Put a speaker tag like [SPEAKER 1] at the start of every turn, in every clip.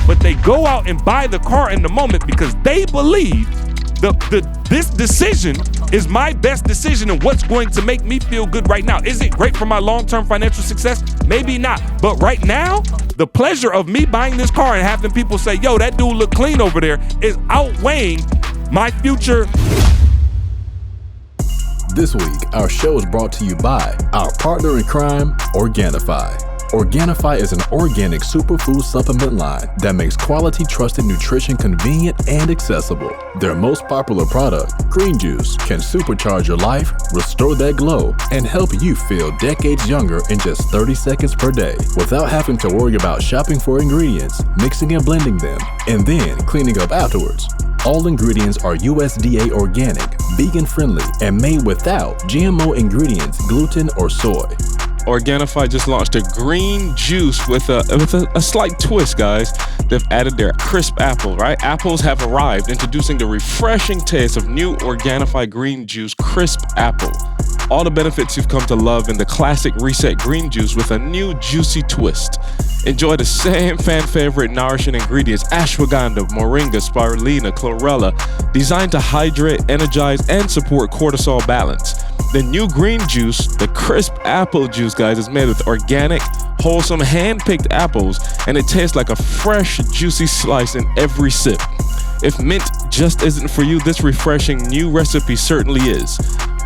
[SPEAKER 1] but they go out and buy the car in the moment because they believe this decision is my best decision and what's going to make me feel good right now. Is it great for my long-term financial success? Maybe not. But right now, the pleasure of me buying this car and having people say, yo, that dude look clean over there is outweighing my future.
[SPEAKER 2] This week, our show is brought to you by our partner in crime, Organifi. Organifi is an organic superfood supplement line that makes quality, trusted nutrition convenient and accessible. Their most popular product, Green Juice, can supercharge your life, restore that glow, and help you feel decades younger in just 30 seconds per day without having to worry about shopping for ingredients, mixing and blending them, and then cleaning up afterwards. All ingredients are USDA organic, vegan-friendly, and made without GMO ingredients, gluten, or soy.
[SPEAKER 3] Organifi just launched a green juice with a slight twist, guys. They've added their crisp apple, right? Apples have arrived, introducing the refreshing taste of new Organifi green juice crisp apple. All the benefits you've come to love in the classic reset green juice with a new juicy twist. Enjoy the same fan favorite nourishing ingredients, ashwagandha, moringa, spirulina, chlorella, designed to hydrate, energize, and support cortisol balance. The new green juice, the crisp apple juice, guys, is made with organic, wholesome, hand-picked apples, and it tastes like a fresh, juicy slice in every sip. If mint just isn't for you, this refreshing new recipe certainly is,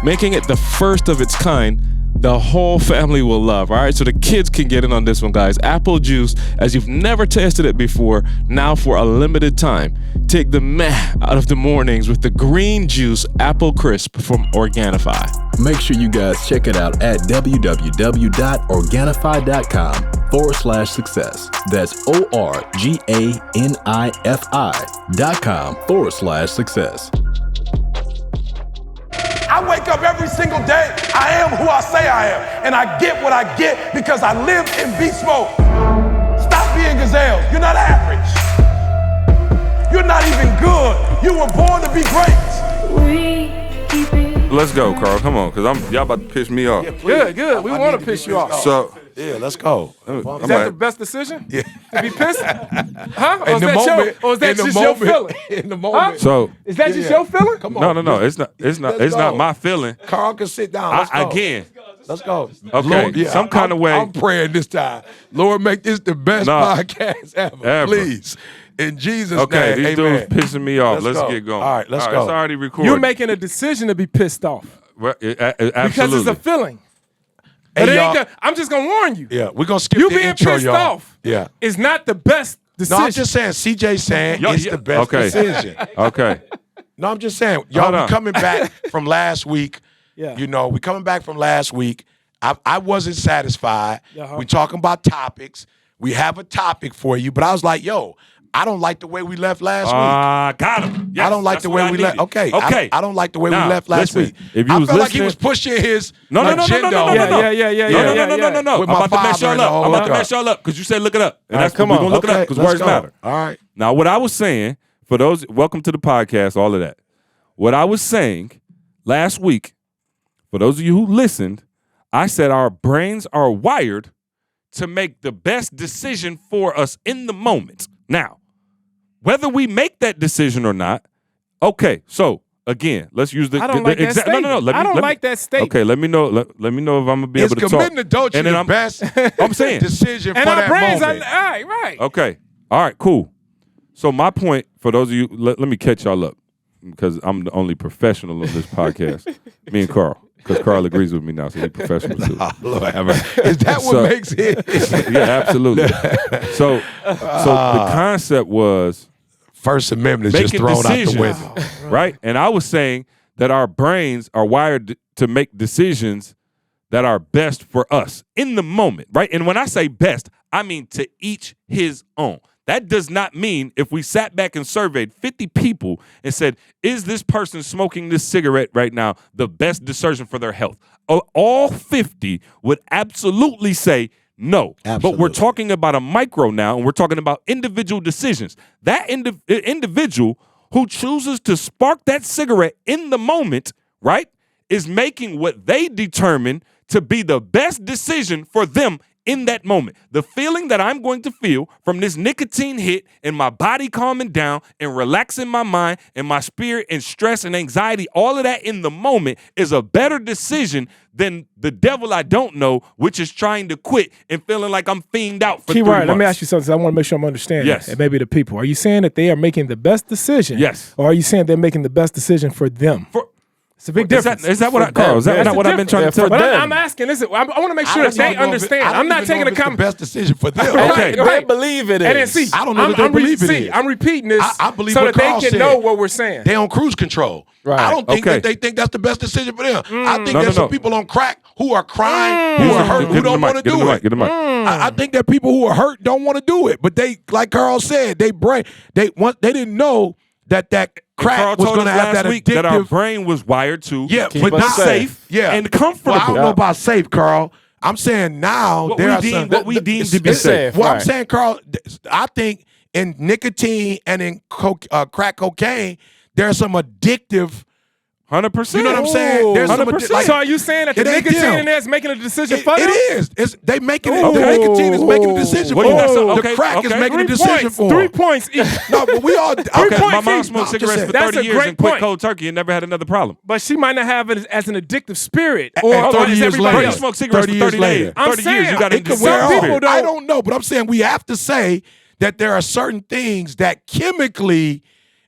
[SPEAKER 3] making it the first of its kind the whole family will love. All right, so the kids can get in on this one, guys. Apple juice, as you've never tasted it before, now for a limited time. Take the meh out of the mornings with the green juice apple crisp from Organifi.
[SPEAKER 2] Make sure you guys check it out at www.organifi.com/success. That's ORGANIFI.com/success.
[SPEAKER 4] I wake up every single day. I am who I say I am. And I get what I get because I live in beast mode. Stop being gazelles. You're not average. You're not even good. You were born to be great.
[SPEAKER 1] Let's go, Carl. Come on, because y'all about to piss me off.
[SPEAKER 5] Yeah, good. We want to piss you off.
[SPEAKER 1] So,
[SPEAKER 4] yeah, let's go.
[SPEAKER 5] Is that the best decision?
[SPEAKER 4] Yeah.
[SPEAKER 5] To be pissed? Huh?
[SPEAKER 4] Or is that
[SPEAKER 5] just your feeling?
[SPEAKER 4] In the moment.
[SPEAKER 5] Huh?
[SPEAKER 1] So
[SPEAKER 5] is that just your feeling?
[SPEAKER 4] Come on.
[SPEAKER 1] no. It's not my feeling.
[SPEAKER 4] Carl can sit down. Let's go.
[SPEAKER 1] Again.
[SPEAKER 4] Let's go.
[SPEAKER 1] Okay.
[SPEAKER 4] Lord, yeah,
[SPEAKER 1] some kind of way.
[SPEAKER 4] I'm praying this time. Lord, make this the best podcast ever. Please. In Jesus' name.
[SPEAKER 1] Okay, these dudes pissing me off. Let's
[SPEAKER 4] go.
[SPEAKER 1] get going.
[SPEAKER 4] All right, let's go.
[SPEAKER 1] It's already recorded.
[SPEAKER 5] You're making a decision to be pissed off.
[SPEAKER 1] Well,
[SPEAKER 5] Because
[SPEAKER 1] absolutely.
[SPEAKER 5] it's a feeling.
[SPEAKER 4] Hey,
[SPEAKER 5] But
[SPEAKER 4] y'all,
[SPEAKER 5] I'm just going to warn you.
[SPEAKER 4] yeah, we're going to skip
[SPEAKER 5] You
[SPEAKER 4] the
[SPEAKER 5] being
[SPEAKER 4] intro,
[SPEAKER 5] pissed
[SPEAKER 4] y'all.
[SPEAKER 5] off
[SPEAKER 4] Yeah.
[SPEAKER 5] is not the best decision.
[SPEAKER 4] No, I'm just saying, CJ saying it's the best decision.
[SPEAKER 1] Okay.
[SPEAKER 4] No, I'm just saying, y'all, we coming back from last week.
[SPEAKER 5] Yeah.
[SPEAKER 4] You know, we coming back from last week. I wasn't satisfied. We talking about topics. We have a topic for you, but I was like, yo, I don't like the way we left last week.
[SPEAKER 1] Got him. Yes,
[SPEAKER 4] I don't like the way we left. Okay. I don't like the way we left last week.
[SPEAKER 1] If you
[SPEAKER 4] I
[SPEAKER 1] was
[SPEAKER 4] felt like he
[SPEAKER 1] listening-
[SPEAKER 4] was pushing his
[SPEAKER 1] No.
[SPEAKER 4] agenda.
[SPEAKER 5] Yeah.
[SPEAKER 1] No.
[SPEAKER 4] With
[SPEAKER 1] I'm
[SPEAKER 4] my
[SPEAKER 1] about to mess
[SPEAKER 4] father
[SPEAKER 1] y'all
[SPEAKER 4] and the
[SPEAKER 1] up.
[SPEAKER 4] whole
[SPEAKER 1] I'm about to
[SPEAKER 4] look
[SPEAKER 1] mess y'all up because you said look it up. And
[SPEAKER 4] All right,
[SPEAKER 1] that's come on. We're going to look it up because
[SPEAKER 4] let's
[SPEAKER 1] words
[SPEAKER 4] go.
[SPEAKER 1] matter.
[SPEAKER 4] All right.
[SPEAKER 1] Now, what I was saying, for those, welcome to the podcast, all of that. What I was saying last week, for those of you who listened, I said our brains are wired to make the best decision for us in the moment. Now, whether we make that decision or not, okay, so again, let's use the
[SPEAKER 5] I don't like that statement.
[SPEAKER 1] No.
[SPEAKER 5] I don't like that statement.
[SPEAKER 1] Okay, let me know. Let me know if I'm gonna be able to talk.
[SPEAKER 4] committing adultery the best
[SPEAKER 1] I'm saying
[SPEAKER 4] decision
[SPEAKER 5] And
[SPEAKER 4] for
[SPEAKER 5] our
[SPEAKER 4] that
[SPEAKER 5] brains
[SPEAKER 4] moment.
[SPEAKER 5] are right.
[SPEAKER 1] Okay. All right, cool. So my point, for those of you, let me catch y'all up because I'm the only professional on this podcast. Me and Carl. Because Carl agrees with me now, so he's professional too.
[SPEAKER 4] Oh, Lord have mercy. Is that what makes it?
[SPEAKER 1] Yeah, absolutely. So the concept was
[SPEAKER 4] First Amendment is just
[SPEAKER 1] making
[SPEAKER 4] thrown
[SPEAKER 1] decisions,
[SPEAKER 4] out the window.
[SPEAKER 1] right? And I was saying that our brains are wired to make decisions that are best for us in the moment, right? And when I say best, I mean to each his own. That does not mean if we sat back and surveyed 50 people and said, is this person smoking this cigarette right now the best decision for their health? All 50 would absolutely say no.
[SPEAKER 4] Absolutely.
[SPEAKER 1] But we're talking about a micro now, and we're talking about individual decisions. That individual who chooses to spark that cigarette in the moment, right, is making what they determine to be the best decision for them in that moment. The feeling that I'm going to feel from this nicotine hit and my body calming down and relaxing my mind and my spirit and stress and anxiety, all of that in the moment is a better decision than the devil I don't know, which is trying to quit and feeling like I'm fiended out for 3 months.
[SPEAKER 5] Let me ask you something. I want to make sure I'm understanding.
[SPEAKER 1] Yes.
[SPEAKER 5] And maybe the people. Are you saying that they are making the best decision?
[SPEAKER 1] Yes.
[SPEAKER 5] Or are you saying they're making the best decision for them? It's a big difference.
[SPEAKER 1] Is that what I, Carl? Is that not what I've been trying to tell
[SPEAKER 5] But
[SPEAKER 1] them?
[SPEAKER 5] I'm asking, I want to make sure that they understand. I'm not taking a comment.
[SPEAKER 6] the best decision for them.
[SPEAKER 1] Okay.
[SPEAKER 3] They believe it is.
[SPEAKER 5] And then see,
[SPEAKER 6] I don't know that they believe it is.
[SPEAKER 5] I'm repeating this
[SPEAKER 6] I believe
[SPEAKER 5] so
[SPEAKER 6] what
[SPEAKER 5] that
[SPEAKER 6] Carl
[SPEAKER 5] they can
[SPEAKER 6] said.
[SPEAKER 5] know what we're saying.
[SPEAKER 6] They on cruise control.
[SPEAKER 3] Right.
[SPEAKER 6] I don't think
[SPEAKER 1] Okay.
[SPEAKER 6] that they think that's the best decision for them. I think
[SPEAKER 1] No,
[SPEAKER 6] there's
[SPEAKER 1] no,
[SPEAKER 6] some people on crack who are crying, who
[SPEAKER 1] Get
[SPEAKER 6] are
[SPEAKER 1] the-
[SPEAKER 6] hurt,
[SPEAKER 1] get
[SPEAKER 6] who
[SPEAKER 1] the
[SPEAKER 6] don't
[SPEAKER 1] mic,
[SPEAKER 6] want to
[SPEAKER 1] get the
[SPEAKER 6] do
[SPEAKER 1] mic,
[SPEAKER 6] it.
[SPEAKER 1] get the mic.
[SPEAKER 6] I think that people who are hurt don't want to do it, but they, like Carl said, they didn't know that
[SPEAKER 1] Carl
[SPEAKER 6] crack was
[SPEAKER 1] told
[SPEAKER 6] going
[SPEAKER 1] us
[SPEAKER 6] to have
[SPEAKER 1] last
[SPEAKER 6] that
[SPEAKER 1] week that our
[SPEAKER 6] addictive.
[SPEAKER 1] brain was wired to
[SPEAKER 6] Yeah,
[SPEAKER 3] Keep
[SPEAKER 6] but
[SPEAKER 3] us
[SPEAKER 6] not
[SPEAKER 3] safe.
[SPEAKER 6] Yeah,
[SPEAKER 1] and comfortable.
[SPEAKER 6] Well, I don't know about safe, Carl. I'm saying now
[SPEAKER 1] What
[SPEAKER 6] there
[SPEAKER 1] we
[SPEAKER 6] are
[SPEAKER 1] deem-
[SPEAKER 6] some
[SPEAKER 1] what we deem to be
[SPEAKER 6] it's-
[SPEAKER 3] safe,
[SPEAKER 6] Well, I'm
[SPEAKER 3] right.
[SPEAKER 6] saying, Carl, I think in nicotine and in crack cocaine, there's some addictive.
[SPEAKER 1] 100%.
[SPEAKER 6] You know what I'm saying? There's some
[SPEAKER 1] 100%.
[SPEAKER 5] So are you saying that the
[SPEAKER 6] It ain't
[SPEAKER 5] nicotine
[SPEAKER 6] them.
[SPEAKER 5] in there is making a decision for them?
[SPEAKER 6] It is. They making it.
[SPEAKER 5] Okay.
[SPEAKER 6] The nicotine is making a decision
[SPEAKER 1] Well,
[SPEAKER 6] for
[SPEAKER 1] you got some-
[SPEAKER 6] them.
[SPEAKER 1] okay,
[SPEAKER 6] The crack is
[SPEAKER 1] okay.
[SPEAKER 6] making a
[SPEAKER 5] 3
[SPEAKER 6] decision
[SPEAKER 5] points.
[SPEAKER 6] for
[SPEAKER 5] 3
[SPEAKER 6] them.
[SPEAKER 5] points each.
[SPEAKER 6] No, but we all.
[SPEAKER 1] Okay, my
[SPEAKER 5] points
[SPEAKER 1] mom
[SPEAKER 5] each.
[SPEAKER 1] smoked
[SPEAKER 6] No, I'm just
[SPEAKER 1] cigarettes
[SPEAKER 6] saying.
[SPEAKER 1] for
[SPEAKER 5] That's
[SPEAKER 1] 30
[SPEAKER 5] a
[SPEAKER 1] years
[SPEAKER 5] great
[SPEAKER 1] and quit
[SPEAKER 5] point.
[SPEAKER 1] cold turkey and never had another problem.
[SPEAKER 5] But she might not have it as an addictive spirit.
[SPEAKER 6] And
[SPEAKER 5] Or
[SPEAKER 6] 30
[SPEAKER 5] is
[SPEAKER 6] years
[SPEAKER 5] everybody
[SPEAKER 6] later.
[SPEAKER 5] else?
[SPEAKER 1] You smoked cigarettes
[SPEAKER 6] 30
[SPEAKER 1] for 30
[SPEAKER 6] years later.
[SPEAKER 1] days.
[SPEAKER 5] I'm
[SPEAKER 1] 30 years, you
[SPEAKER 5] saying,
[SPEAKER 1] got
[SPEAKER 5] it
[SPEAKER 1] an
[SPEAKER 5] could
[SPEAKER 1] addictive
[SPEAKER 5] wear off.
[SPEAKER 1] spirit.
[SPEAKER 6] I don't know, but I'm saying we have to say that there are certain things that chemically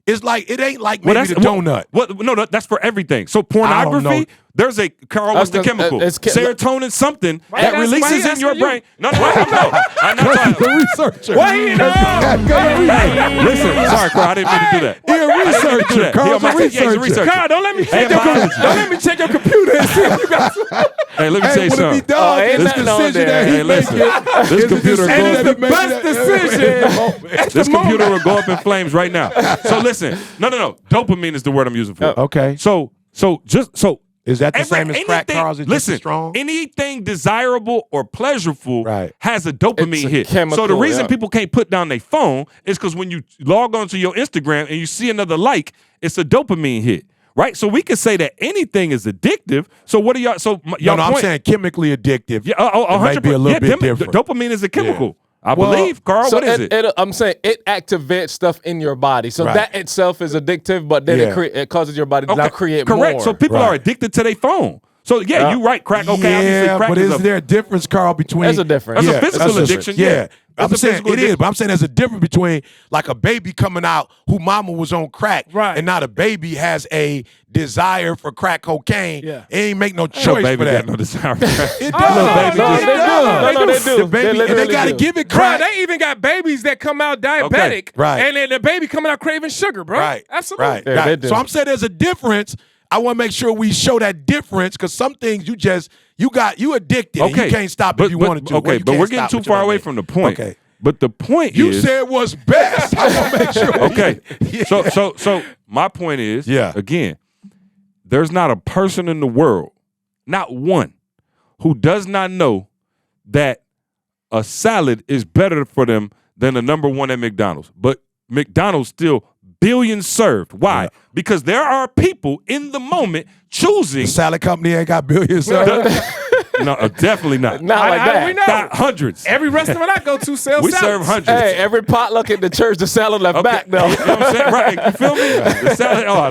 [SPEAKER 6] is like, it ain't like maybe the donut.
[SPEAKER 1] No, that's for everything. So
[SPEAKER 6] I don't know.
[SPEAKER 1] pornography, there's a, Carl, what's the
[SPEAKER 3] That's 'cause,
[SPEAKER 1] chemical?
[SPEAKER 3] it's
[SPEAKER 1] Serotonin something that
[SPEAKER 5] that's- why
[SPEAKER 1] releases
[SPEAKER 5] he
[SPEAKER 1] in your
[SPEAKER 5] asking you?
[SPEAKER 1] brain. No, I'm not trying.
[SPEAKER 6] The researcher.
[SPEAKER 5] Why he know?
[SPEAKER 1] Hey, listen, sorry, Carl, I didn't mean to do that.
[SPEAKER 6] He a researcher. Carl's a
[SPEAKER 1] He's a
[SPEAKER 6] researcher.
[SPEAKER 1] researcher.
[SPEAKER 5] God, don't let me
[SPEAKER 1] Hey,
[SPEAKER 5] check your
[SPEAKER 1] biology.
[SPEAKER 5] computer. Don't let me check your computer and see if you got some.
[SPEAKER 1] Hey, let me
[SPEAKER 6] Hey,
[SPEAKER 1] tell you
[SPEAKER 6] what if he
[SPEAKER 1] something.
[SPEAKER 6] does?
[SPEAKER 3] ain't
[SPEAKER 6] This
[SPEAKER 3] nothing on
[SPEAKER 6] decision
[SPEAKER 3] there.
[SPEAKER 6] that he
[SPEAKER 1] Hey, listen,
[SPEAKER 6] making
[SPEAKER 1] this computer
[SPEAKER 5] And
[SPEAKER 1] goes
[SPEAKER 5] it's the best decision.
[SPEAKER 1] This computer will go up in flames right now. So listen, no. Dopamine is the word I'm using for it.
[SPEAKER 6] Okay.
[SPEAKER 1] So
[SPEAKER 6] Is that the same as crack,
[SPEAKER 1] anything-
[SPEAKER 6] Carl's? Is just
[SPEAKER 1] listen,
[SPEAKER 6] as strong?
[SPEAKER 1] anything desirable or pleasureful
[SPEAKER 6] Right.
[SPEAKER 1] has a dopamine
[SPEAKER 3] It's a
[SPEAKER 1] hit.
[SPEAKER 3] chemical,
[SPEAKER 1] So the reason
[SPEAKER 3] yeah.
[SPEAKER 1] people can't put down their phone is because when you log onto your Instagram and you see another like, it's a dopamine hit. Right? So we can say that anything is addictive. So what are y'all? So y'all
[SPEAKER 6] No, I'm
[SPEAKER 1] point,
[SPEAKER 6] saying chemically addictive.
[SPEAKER 1] yeah,
[SPEAKER 6] it might be a little bit different.
[SPEAKER 1] Dopamine is a chemical. I
[SPEAKER 6] Well,
[SPEAKER 1] believe, Carl.
[SPEAKER 3] So
[SPEAKER 1] what is it?
[SPEAKER 3] I'm saying it activates stuff in your body. So
[SPEAKER 6] Right.
[SPEAKER 3] that itself is addictive, but then
[SPEAKER 6] Yeah.
[SPEAKER 3] it causes your body to now create
[SPEAKER 1] correct.
[SPEAKER 3] more.
[SPEAKER 1] So people
[SPEAKER 6] Right.
[SPEAKER 1] are addicted to their phone. So yeah, you right. Crack. Okay, obviously
[SPEAKER 6] Yeah,
[SPEAKER 1] crack
[SPEAKER 6] but
[SPEAKER 1] is
[SPEAKER 6] is there a difference, Carl, between
[SPEAKER 3] There's a difference.
[SPEAKER 1] That's a physical
[SPEAKER 6] that's
[SPEAKER 1] addiction,
[SPEAKER 6] Yeah,
[SPEAKER 1] yeah.
[SPEAKER 6] I'm
[SPEAKER 1] That's a
[SPEAKER 6] saying
[SPEAKER 1] physical
[SPEAKER 6] it is,
[SPEAKER 1] addiction.
[SPEAKER 6] but I'm saying there's a difference between like a baby coming out who mama was on crack,
[SPEAKER 5] Right.
[SPEAKER 6] and now the baby has a desire for crack cocaine.
[SPEAKER 5] Yeah.
[SPEAKER 6] It ain't make no
[SPEAKER 1] Ain't
[SPEAKER 6] choice
[SPEAKER 1] no
[SPEAKER 6] for
[SPEAKER 1] baby
[SPEAKER 6] that.
[SPEAKER 1] got no desire.
[SPEAKER 6] It
[SPEAKER 5] no,
[SPEAKER 6] does.
[SPEAKER 5] they do.
[SPEAKER 3] No, they do.
[SPEAKER 6] The baby,
[SPEAKER 3] They
[SPEAKER 6] and they
[SPEAKER 3] literally
[SPEAKER 6] got to
[SPEAKER 3] do.
[SPEAKER 6] give it
[SPEAKER 5] Bro,
[SPEAKER 6] crack.
[SPEAKER 5] they even got babies that come out diabetic,
[SPEAKER 6] Right.
[SPEAKER 5] And then the baby coming out craving sugar, bro.
[SPEAKER 6] Right.
[SPEAKER 5] Absolutely.
[SPEAKER 6] Right.
[SPEAKER 3] Yeah,
[SPEAKER 6] right.
[SPEAKER 3] they do.
[SPEAKER 6] So I'm saying there's a difference. I want to make sure we show that difference because some things you addicted and you can't stop if you wanted to.
[SPEAKER 1] Okay,
[SPEAKER 6] Well, you
[SPEAKER 1] but
[SPEAKER 6] can't
[SPEAKER 1] we're getting
[SPEAKER 6] stop
[SPEAKER 1] too
[SPEAKER 6] it, you know
[SPEAKER 1] far
[SPEAKER 6] what I
[SPEAKER 1] away
[SPEAKER 6] mean?
[SPEAKER 1] from the point.
[SPEAKER 6] Okay.
[SPEAKER 1] But the point
[SPEAKER 6] You
[SPEAKER 1] is,
[SPEAKER 6] said what's best. I want to make sure.
[SPEAKER 1] okay.
[SPEAKER 6] Yeah.
[SPEAKER 1] So my point is,
[SPEAKER 6] Yeah.
[SPEAKER 1] again, there's not a person in the world, not one, who does not know that a salad is better for them than the number one at McDonald's. But McDonald's still billions served. Why?
[SPEAKER 6] Yeah.
[SPEAKER 1] Because there are people in the moment choosing.
[SPEAKER 6] The salad company ain't got billions.
[SPEAKER 1] No, definitely not.
[SPEAKER 3] Not like
[SPEAKER 5] How do
[SPEAKER 3] that.
[SPEAKER 5] we know?
[SPEAKER 1] Not hundreds.
[SPEAKER 5] Every restaurant I go to sells
[SPEAKER 1] We
[SPEAKER 5] salads.
[SPEAKER 1] serve hundreds.
[SPEAKER 3] Hey, every potluck at the church, the salad left back though.
[SPEAKER 1] You know what I'm saying? Right. You feel me? The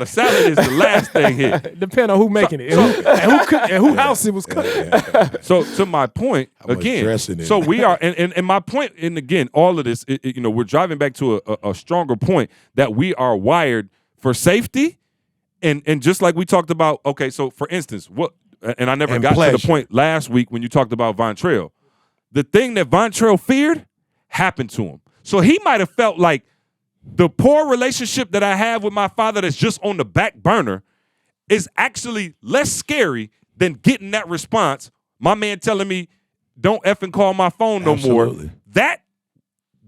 [SPEAKER 1] salad is the last thing here.
[SPEAKER 5] Depending on who making it and who house it was cooked.
[SPEAKER 1] So to my point,
[SPEAKER 6] much
[SPEAKER 1] again,
[SPEAKER 6] dressing in
[SPEAKER 1] so
[SPEAKER 6] it?
[SPEAKER 1] we are, and my point, and again, all of this, we're driving back to a stronger point that we are wired for safety, and just like we talked about. Okay, so for instance, and I never
[SPEAKER 6] And
[SPEAKER 1] got to
[SPEAKER 6] pleasure.
[SPEAKER 1] the point last week when you talked about Von Trail. The thing that Von Trail feared happened to him. So he might have felt like the poor relationship that I have with my father that's just on the back burner is actually less scary than getting that response. My man telling me, don't effing call my phone no
[SPEAKER 6] Absolutely.
[SPEAKER 1] more. That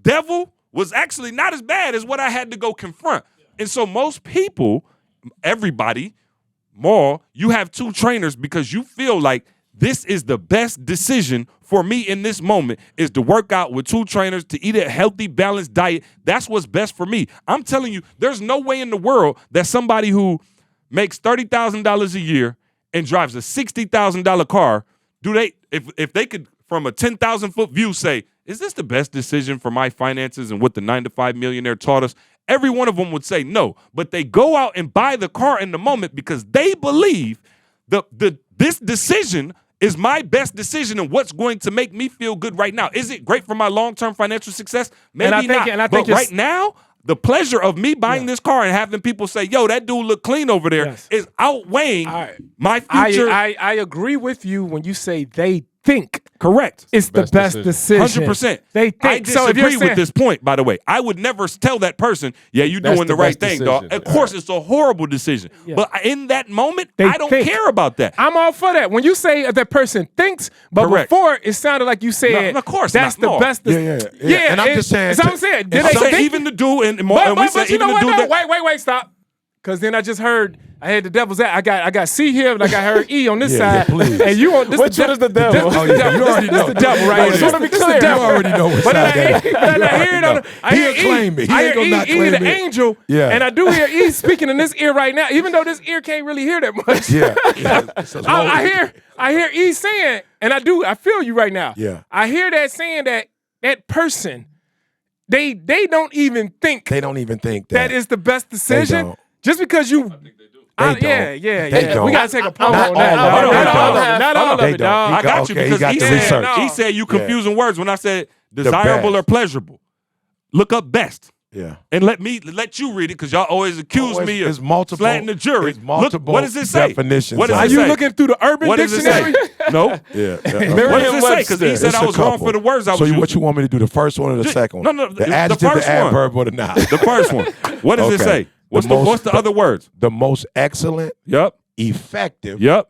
[SPEAKER 1] devil was actually not as bad as what I had to go confront. And so most people, everybody, Maul, you have two trainers because you feel like this is the best decision for me in this moment is to work out with two trainers, to eat a healthy, balanced diet. That's what's best for me. I'm telling you, there's no way in the world that somebody who makes $30,000 a year and drives a $60,000 car, if they could from a 10,000-foot view say, is this the best decision for my finances and what the 9-to-5 millionaire taught us? Every one of them would say no, but they go out and buy the car in the moment because they believe this decision is my best decision and what's going to make me feel good right now. Is it great for my long-term financial success? Maybe not. But right now, the pleasure of me buying this car and having people say, yo, that dude look clean over there is outweighing my future.
[SPEAKER 5] I agree with you when you say they think.
[SPEAKER 1] Correct.
[SPEAKER 5] It's the best decision.
[SPEAKER 1] 100%.
[SPEAKER 5] They think.
[SPEAKER 1] I disagree with this point, by the way. I would never tell that person, yeah, you're doing the right thing, dog. Of course, it's a horrible decision. Yeah. But in that moment, I don't care about that.
[SPEAKER 5] I'm all for that. When you say that person thinks, but before it sounded like you said,
[SPEAKER 1] no, of course
[SPEAKER 5] that's the best decision. Yeah.
[SPEAKER 6] And I'm just saying.
[SPEAKER 5] That's what I'm saying.
[SPEAKER 1] Did they say even the dude and we said even the dude that.
[SPEAKER 5] Wait, stop. Because then I just heard, I had the devil's at. I got C here, and I heard E on this side.
[SPEAKER 6] Yeah,
[SPEAKER 5] and you on this.
[SPEAKER 3] Which one is the devil?
[SPEAKER 6] Oh, yeah, you already know.
[SPEAKER 5] This the devil right here.
[SPEAKER 3] This the devil.
[SPEAKER 6] You already know what's
[SPEAKER 5] But
[SPEAKER 6] out there.
[SPEAKER 5] I hear it on.
[SPEAKER 6] He'll claim it. He ain't gonna not claim it.
[SPEAKER 5] the angel.
[SPEAKER 6] Yeah.
[SPEAKER 5] And I do hear E speaking in this ear right now, even though this ear can't really hear that much.
[SPEAKER 6] Yeah.
[SPEAKER 5] I hear E saying, and I feel you right now.
[SPEAKER 6] Yeah.
[SPEAKER 5] I hear that saying that person, they don't even think.
[SPEAKER 6] They don't even think that
[SPEAKER 5] is the best decision.
[SPEAKER 6] They don't.
[SPEAKER 5] Just because you.
[SPEAKER 6] They don't.
[SPEAKER 5] We gotta take a poll on
[SPEAKER 6] that.
[SPEAKER 5] Not all of it, dog.
[SPEAKER 1] I got you because he said you confusing words when I said desirable or pleasurable. Look up best.
[SPEAKER 6] Yeah.
[SPEAKER 1] And let you read it because y'all always accuse me of slanting the jury.
[SPEAKER 6] Look,
[SPEAKER 1] what does it say?
[SPEAKER 6] Definitions.
[SPEAKER 1] What does
[SPEAKER 5] Are
[SPEAKER 1] it
[SPEAKER 5] you
[SPEAKER 1] say?
[SPEAKER 5] looking through the Urban
[SPEAKER 1] What does it
[SPEAKER 5] Dictionary?
[SPEAKER 1] say? No.
[SPEAKER 6] Yeah.
[SPEAKER 1] What does it say? Because he said I was wrong for the words I was using.
[SPEAKER 6] What you want me to do? The first one or the second one?
[SPEAKER 1] No,
[SPEAKER 6] the adjective,
[SPEAKER 1] first
[SPEAKER 6] the adverb, or the noun?
[SPEAKER 1] The first one. What does it say? What's the other words?
[SPEAKER 6] The most excellent, effective,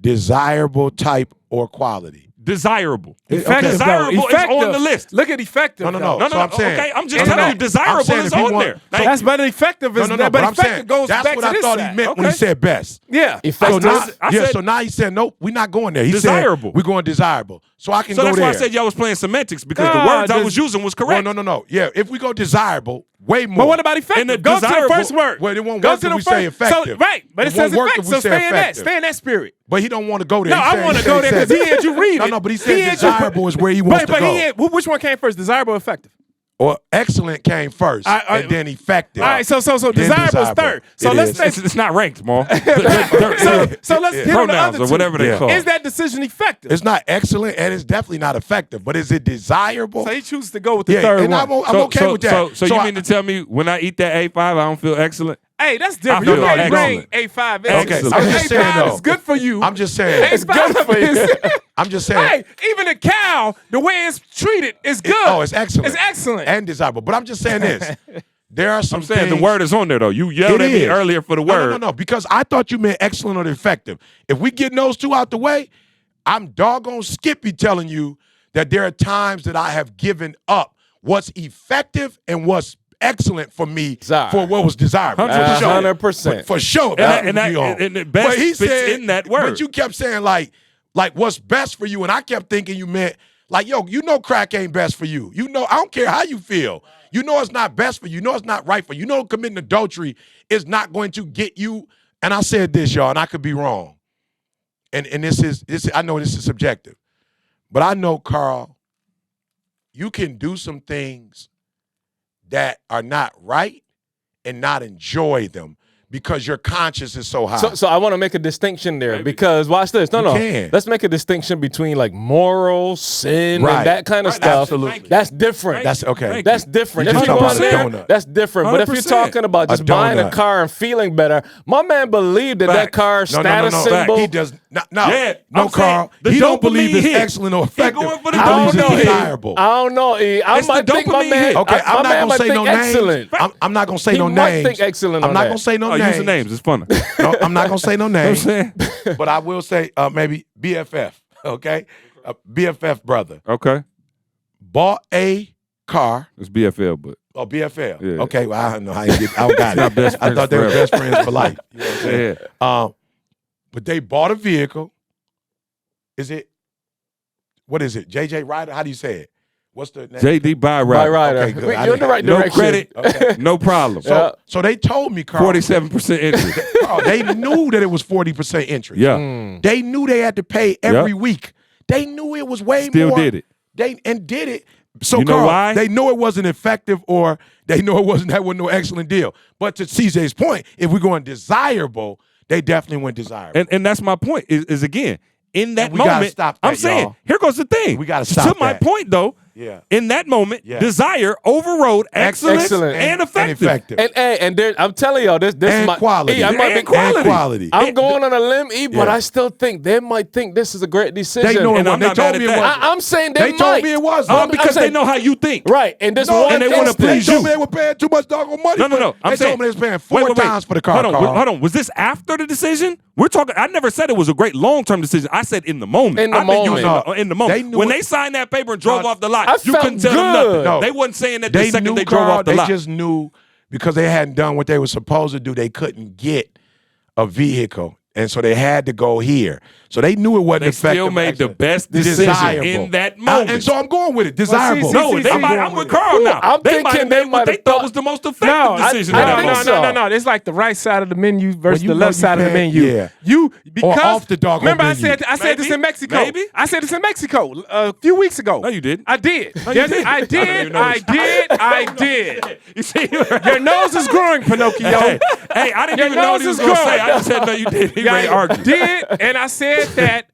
[SPEAKER 6] desirable type or quality.
[SPEAKER 1] Desirable.
[SPEAKER 5] Desirable
[SPEAKER 1] is on the list.
[SPEAKER 5] Look at effective.
[SPEAKER 6] No. So I'm saying.
[SPEAKER 1] Okay, I'm just telling you, desirable is on there.
[SPEAKER 5] That's better. Effective is
[SPEAKER 6] but I'm saying
[SPEAKER 5] goes
[SPEAKER 6] that's
[SPEAKER 5] back
[SPEAKER 6] what
[SPEAKER 5] to
[SPEAKER 6] I
[SPEAKER 5] this
[SPEAKER 6] thought
[SPEAKER 5] side.
[SPEAKER 6] he meant when he said best.
[SPEAKER 5] Yeah.
[SPEAKER 6] So now he said nope, we're not going there. He
[SPEAKER 1] desirable.
[SPEAKER 6] said we're going desirable. So I can go there.
[SPEAKER 1] So that's why I said y'all was playing semantics because the words I was using was correct.
[SPEAKER 6] No. Yeah, if we go desirable, way more.
[SPEAKER 5] But what about effective? Go to the first word.
[SPEAKER 6] Well, it won't work if we say effective.
[SPEAKER 5] But it says effective, so stay in that. Stay in that spirit.
[SPEAKER 6] But he don't want to go there.
[SPEAKER 5] No, I want to go there because he had you read it.
[SPEAKER 6] No, but he said desirable is where he wants to go.
[SPEAKER 5] Which one came first, desirable or effective?
[SPEAKER 6] Or excellent came first, and then effective.
[SPEAKER 5] All right, so desirable is third. So let's say
[SPEAKER 1] it's not ranked, Maul.
[SPEAKER 5] so let's hit on the
[SPEAKER 1] pronouns
[SPEAKER 5] other
[SPEAKER 1] or whatever they call.
[SPEAKER 5] Is that decision effective?
[SPEAKER 6] It's not excellent, and it's definitely not effective. But is it desirable?
[SPEAKER 5] So he chooses to go with the third one.
[SPEAKER 6] I'm okay with that.
[SPEAKER 1] So you mean to tell me when I eat that A5, I don't feel excellent?
[SPEAKER 5] Hey, that's different.
[SPEAKER 1] I
[SPEAKER 5] You
[SPEAKER 1] feel
[SPEAKER 5] can't bring
[SPEAKER 1] excellent.
[SPEAKER 5] A5 in.
[SPEAKER 6] Okay, I'm just saying,
[SPEAKER 5] A5
[SPEAKER 6] though.
[SPEAKER 5] is good for you.
[SPEAKER 6] I'm just saying.
[SPEAKER 5] It's good for you.
[SPEAKER 6] I'm just saying.
[SPEAKER 5] Hey, even a cow, the way it's treated is good.
[SPEAKER 6] It's excellent.
[SPEAKER 5] It's excellent.
[SPEAKER 6] And desirable. But I'm just saying this. There are some
[SPEAKER 1] I'm saying
[SPEAKER 6] things,
[SPEAKER 1] the word is on there, though. You yelled at me earlier for the word.
[SPEAKER 6] No, because I thought you meant excellent or effective. If we get those two out the way, I'm doggone Skippy telling you that there are times that I have given up what's effective and what's excellent for me for what was desirable.
[SPEAKER 3] 100%.
[SPEAKER 6] For sure.
[SPEAKER 1] And the best fits in that word.
[SPEAKER 6] But you kept saying like what's best for you, and I kept thinking you meant like, yo, you know crack ain't best for you. You know, I don't care how you feel. You know it's not best for you. You know it's not right for you. You know committing adultery is not going to get you. And I said this, y'all, and I could be wrong. And this I know this is subjective. But I know, Carl, you can do some things that are not right and not enjoy them because your conscience is so high.
[SPEAKER 3] So I want to make a distinction there because watch this. No. Let's make a distinction between like moral sin and that kind of stuff.
[SPEAKER 6] Absolutely.
[SPEAKER 3] That's different.
[SPEAKER 6] That's okay.
[SPEAKER 3] That's different.
[SPEAKER 6] You're
[SPEAKER 3] If you
[SPEAKER 6] talking
[SPEAKER 3] go
[SPEAKER 6] about
[SPEAKER 3] in
[SPEAKER 6] a
[SPEAKER 3] there,
[SPEAKER 6] donut.
[SPEAKER 3] that's different. But if you're
[SPEAKER 1] 100%.
[SPEAKER 3] talking about just buying a car and feeling better, my man believed that car status symbol.
[SPEAKER 6] He does not. No,
[SPEAKER 1] Yeah,
[SPEAKER 6] no,
[SPEAKER 1] I'm
[SPEAKER 6] Carl.
[SPEAKER 1] saying
[SPEAKER 6] He
[SPEAKER 1] the
[SPEAKER 6] don't believe it's
[SPEAKER 1] dopamine hit.
[SPEAKER 6] excellent or effective.
[SPEAKER 1] going for the
[SPEAKER 6] He believes
[SPEAKER 3] dopamine
[SPEAKER 6] it's
[SPEAKER 3] hit.
[SPEAKER 6] desirable.
[SPEAKER 3] I don't know, E. I
[SPEAKER 1] It's
[SPEAKER 3] might
[SPEAKER 1] the
[SPEAKER 3] think my
[SPEAKER 1] dopamine
[SPEAKER 3] man.
[SPEAKER 1] hit.
[SPEAKER 6] Okay,
[SPEAKER 3] my
[SPEAKER 6] I'm not
[SPEAKER 3] man
[SPEAKER 6] gonna
[SPEAKER 3] might
[SPEAKER 6] say
[SPEAKER 3] think
[SPEAKER 6] no names.
[SPEAKER 3] excellent.
[SPEAKER 6] I'm not gonna say
[SPEAKER 3] He
[SPEAKER 6] no
[SPEAKER 3] might
[SPEAKER 6] names.
[SPEAKER 3] think excellent on
[SPEAKER 6] I'm not
[SPEAKER 3] that.
[SPEAKER 6] gonna say no
[SPEAKER 1] Oh,
[SPEAKER 6] names.
[SPEAKER 1] using names. It's funny.
[SPEAKER 6] No, I'm not gonna say no names.
[SPEAKER 1] saying?
[SPEAKER 6] But I will say maybe BFF. Okay, BFF brother
[SPEAKER 1] Okay.
[SPEAKER 6] bought a car.
[SPEAKER 1] It's BFL, but
[SPEAKER 6] Oh, BFL.
[SPEAKER 1] Yeah.
[SPEAKER 6] Okay, well I don't know how you get. I don't got
[SPEAKER 1] Not
[SPEAKER 6] it.
[SPEAKER 1] best
[SPEAKER 6] I thought they were
[SPEAKER 1] friends
[SPEAKER 6] best friends for life. You know what I'm saying?
[SPEAKER 1] yeah.
[SPEAKER 6] But they bought a vehicle. Is it? What is it? JJ Ryder? How do you say it? What's the name?
[SPEAKER 1] JD Byrider.
[SPEAKER 3] Right, right.
[SPEAKER 6] Okay, good.
[SPEAKER 3] You're in the right
[SPEAKER 1] No
[SPEAKER 3] direction.
[SPEAKER 1] credit,
[SPEAKER 6] Okay.
[SPEAKER 1] no problem.
[SPEAKER 6] So they told me, Carl.
[SPEAKER 1] 47% interest.
[SPEAKER 6] Carl, they knew that it was 40% interest.
[SPEAKER 1] Yeah.
[SPEAKER 6] They knew they had to pay every week. They knew it was way
[SPEAKER 1] Still
[SPEAKER 6] more.
[SPEAKER 1] did it.
[SPEAKER 6] They did it. So
[SPEAKER 1] You know
[SPEAKER 6] Carl,
[SPEAKER 1] why?
[SPEAKER 6] they know it wasn't effective, or they know that wasn't no excellent deal. But to CJ's point, if we're going desirable, they definitely went desirable.
[SPEAKER 1] And that's my point. Is again in that
[SPEAKER 6] And we gotta
[SPEAKER 1] moment.
[SPEAKER 6] stop that,
[SPEAKER 1] I'm saying
[SPEAKER 6] y'all.
[SPEAKER 1] here goes the thing.
[SPEAKER 6] We gotta stop
[SPEAKER 1] To my
[SPEAKER 6] that.
[SPEAKER 1] point though.
[SPEAKER 6] Yeah.
[SPEAKER 1] In that moment,
[SPEAKER 6] Yeah.
[SPEAKER 1] desire overrode excellence
[SPEAKER 5] Excellent.
[SPEAKER 1] and effective.
[SPEAKER 5] And there, I'm telling y'all, this
[SPEAKER 6] And
[SPEAKER 5] my
[SPEAKER 6] quality.
[SPEAKER 5] E, I might
[SPEAKER 1] And
[SPEAKER 5] be
[SPEAKER 1] quality.
[SPEAKER 6] And quality.
[SPEAKER 5] I'm going on a limb, E, but
[SPEAKER 6] Yeah.
[SPEAKER 5] I still think they might think this is a great decision.
[SPEAKER 6] They know it
[SPEAKER 1] And I'm
[SPEAKER 6] wasn't. They
[SPEAKER 1] not
[SPEAKER 6] told
[SPEAKER 1] mad
[SPEAKER 6] me
[SPEAKER 1] at
[SPEAKER 6] it
[SPEAKER 1] that.
[SPEAKER 6] wasn't.
[SPEAKER 5] I'm saying they
[SPEAKER 6] They
[SPEAKER 5] might.
[SPEAKER 6] told me it wasn't.
[SPEAKER 1] Oh, because they
[SPEAKER 5] saying-
[SPEAKER 1] know how you think.
[SPEAKER 5] Right, and this
[SPEAKER 6] No,
[SPEAKER 5] one
[SPEAKER 1] and they wanna
[SPEAKER 5] instant-
[SPEAKER 1] please
[SPEAKER 6] They
[SPEAKER 1] you.
[SPEAKER 6] told me they were paying too much doggone money.
[SPEAKER 1] No. I'm
[SPEAKER 6] they
[SPEAKER 1] saying
[SPEAKER 6] told me they was paying
[SPEAKER 1] wait,
[SPEAKER 6] 4 times for the car.
[SPEAKER 1] Hold on. Was this after the decision? We're talking. I never said it was a great long-term decision. I said in the moment.
[SPEAKER 5] In the
[SPEAKER 1] I've been
[SPEAKER 5] moment.
[SPEAKER 1] using
[SPEAKER 6] No,
[SPEAKER 1] in the moment.
[SPEAKER 6] they knew
[SPEAKER 1] When
[SPEAKER 6] it-
[SPEAKER 1] they signed that paper and drove
[SPEAKER 6] No,
[SPEAKER 1] off the lot,
[SPEAKER 5] I
[SPEAKER 1] you
[SPEAKER 5] felt
[SPEAKER 1] couldn't tell them
[SPEAKER 5] good.
[SPEAKER 1] nothing.
[SPEAKER 6] No.
[SPEAKER 1] They wasn't saying that the
[SPEAKER 6] They
[SPEAKER 1] second
[SPEAKER 6] knew,
[SPEAKER 1] they drove
[SPEAKER 6] Carl,
[SPEAKER 1] off the
[SPEAKER 6] they
[SPEAKER 1] lot.
[SPEAKER 6] just knew because they hadn't done what they were supposed to do. They couldn't get a vehicle, and so they had to go here. So they knew it wasn't
[SPEAKER 1] They
[SPEAKER 6] effective.
[SPEAKER 1] still made the
[SPEAKER 6] excellent.
[SPEAKER 1] best decision
[SPEAKER 6] Desirable.
[SPEAKER 1] in that moment.
[SPEAKER 6] And so I'm going with it. Desirable.
[SPEAKER 5] see,
[SPEAKER 1] no,
[SPEAKER 5] see,
[SPEAKER 1] they
[SPEAKER 5] see,
[SPEAKER 1] might.
[SPEAKER 5] see.
[SPEAKER 1] I'm with Carl now.
[SPEAKER 5] I'm
[SPEAKER 1] they
[SPEAKER 5] thinking
[SPEAKER 1] might have
[SPEAKER 5] they
[SPEAKER 1] made what
[SPEAKER 5] might
[SPEAKER 1] they
[SPEAKER 5] have
[SPEAKER 1] thought
[SPEAKER 5] thought-
[SPEAKER 1] was the most
[SPEAKER 5] No,
[SPEAKER 1] effective decision.
[SPEAKER 5] I
[SPEAKER 1] in that
[SPEAKER 5] think
[SPEAKER 1] moment.
[SPEAKER 5] so. No. It's like the right side of the menu versus
[SPEAKER 6] you
[SPEAKER 5] the
[SPEAKER 6] know
[SPEAKER 5] left
[SPEAKER 6] you
[SPEAKER 5] side of the
[SPEAKER 6] paying-
[SPEAKER 5] menu.
[SPEAKER 6] yeah.
[SPEAKER 5] You because
[SPEAKER 6] off the doggone
[SPEAKER 5] remember
[SPEAKER 6] menu.
[SPEAKER 5] I said this
[SPEAKER 1] Maybe.
[SPEAKER 5] in Mexico.
[SPEAKER 1] Maybe.
[SPEAKER 5] I said this in Mexico a few weeks ago.
[SPEAKER 1] No, you didn't.
[SPEAKER 5] I did.
[SPEAKER 1] you
[SPEAKER 5] Yes,
[SPEAKER 1] didn't.
[SPEAKER 5] I
[SPEAKER 1] I didn't
[SPEAKER 5] did.
[SPEAKER 1] even know
[SPEAKER 5] I
[SPEAKER 1] this.
[SPEAKER 5] did. I did.
[SPEAKER 1] You see,
[SPEAKER 5] Your nose is growing, Pinocchio.
[SPEAKER 1] hey, I didn't
[SPEAKER 5] Your
[SPEAKER 1] even know what he
[SPEAKER 5] nose
[SPEAKER 1] was
[SPEAKER 5] is
[SPEAKER 1] going to say.
[SPEAKER 5] growing.
[SPEAKER 1] I just said no, you did. He
[SPEAKER 5] Yeah,
[SPEAKER 1] ready to
[SPEAKER 5] I
[SPEAKER 1] argue.
[SPEAKER 5] did, and I said that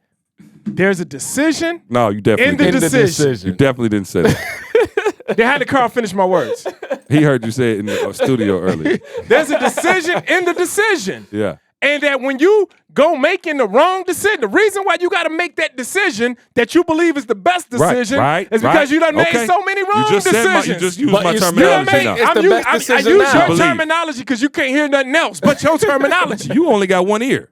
[SPEAKER 5] there's a decision.
[SPEAKER 1] No, you definitely
[SPEAKER 5] In the
[SPEAKER 1] didn't.
[SPEAKER 5] decision.
[SPEAKER 1] You definitely didn't say that.
[SPEAKER 5] They had to Carl finish my words.
[SPEAKER 1] He heard you say it in the studio earlier.
[SPEAKER 5] There's a decision in the decision.
[SPEAKER 1] Yeah.
[SPEAKER 5] And that when you go making the wrong decision, the reason why you got to make that decision that you believe is the best decision
[SPEAKER 1] right,
[SPEAKER 5] is because you done made
[SPEAKER 1] okay.
[SPEAKER 5] so many wrong
[SPEAKER 1] You just
[SPEAKER 5] decisions.
[SPEAKER 1] you just used
[SPEAKER 5] But
[SPEAKER 1] my
[SPEAKER 5] you still
[SPEAKER 1] terminology
[SPEAKER 5] make-
[SPEAKER 1] now.
[SPEAKER 5] I'm
[SPEAKER 3] the
[SPEAKER 5] u-
[SPEAKER 3] best
[SPEAKER 5] I
[SPEAKER 3] decision
[SPEAKER 5] use
[SPEAKER 3] now.
[SPEAKER 5] your
[SPEAKER 1] Believe.
[SPEAKER 5] terminology because you can't hear nothing else but your terminology.
[SPEAKER 1] You only got one ear.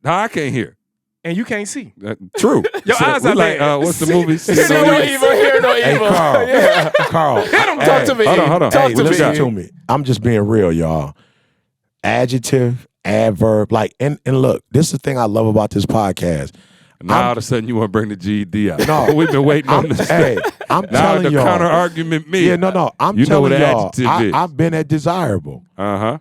[SPEAKER 1] Now I can't hear.
[SPEAKER 5] And you can't see.
[SPEAKER 1] True.
[SPEAKER 5] Your eyes
[SPEAKER 1] we
[SPEAKER 5] are
[SPEAKER 1] like,
[SPEAKER 5] bad.
[SPEAKER 1] what's the movie?
[SPEAKER 5] Hear
[SPEAKER 1] So
[SPEAKER 5] no
[SPEAKER 1] we-
[SPEAKER 5] evil, hear no
[SPEAKER 6] Hey,
[SPEAKER 5] evil.
[SPEAKER 6] Carl.
[SPEAKER 5] Yeah.
[SPEAKER 6] Carl.
[SPEAKER 5] Hit him.
[SPEAKER 6] Hey,
[SPEAKER 5] Talk to me.
[SPEAKER 1] hold on.
[SPEAKER 5] Talk
[SPEAKER 6] Hey,
[SPEAKER 5] to
[SPEAKER 6] listen
[SPEAKER 5] me.
[SPEAKER 6] to me. I'm just being real, y'all. Adjective, adverb, like, and look, this is the thing I love about this podcast.
[SPEAKER 1] Now all of a sudden you want to bring the GED out.
[SPEAKER 6] No.
[SPEAKER 1] We've been waiting on this.
[SPEAKER 6] Hey, I'm
[SPEAKER 1] Now
[SPEAKER 6] telling
[SPEAKER 1] the
[SPEAKER 6] y'all.
[SPEAKER 1] counter argument me.
[SPEAKER 6] Yeah, no. I'm
[SPEAKER 1] You know
[SPEAKER 6] telling
[SPEAKER 1] what an
[SPEAKER 6] y'all.
[SPEAKER 1] adjective is.
[SPEAKER 6] I've been at desirable.
[SPEAKER 1] Uh-huh.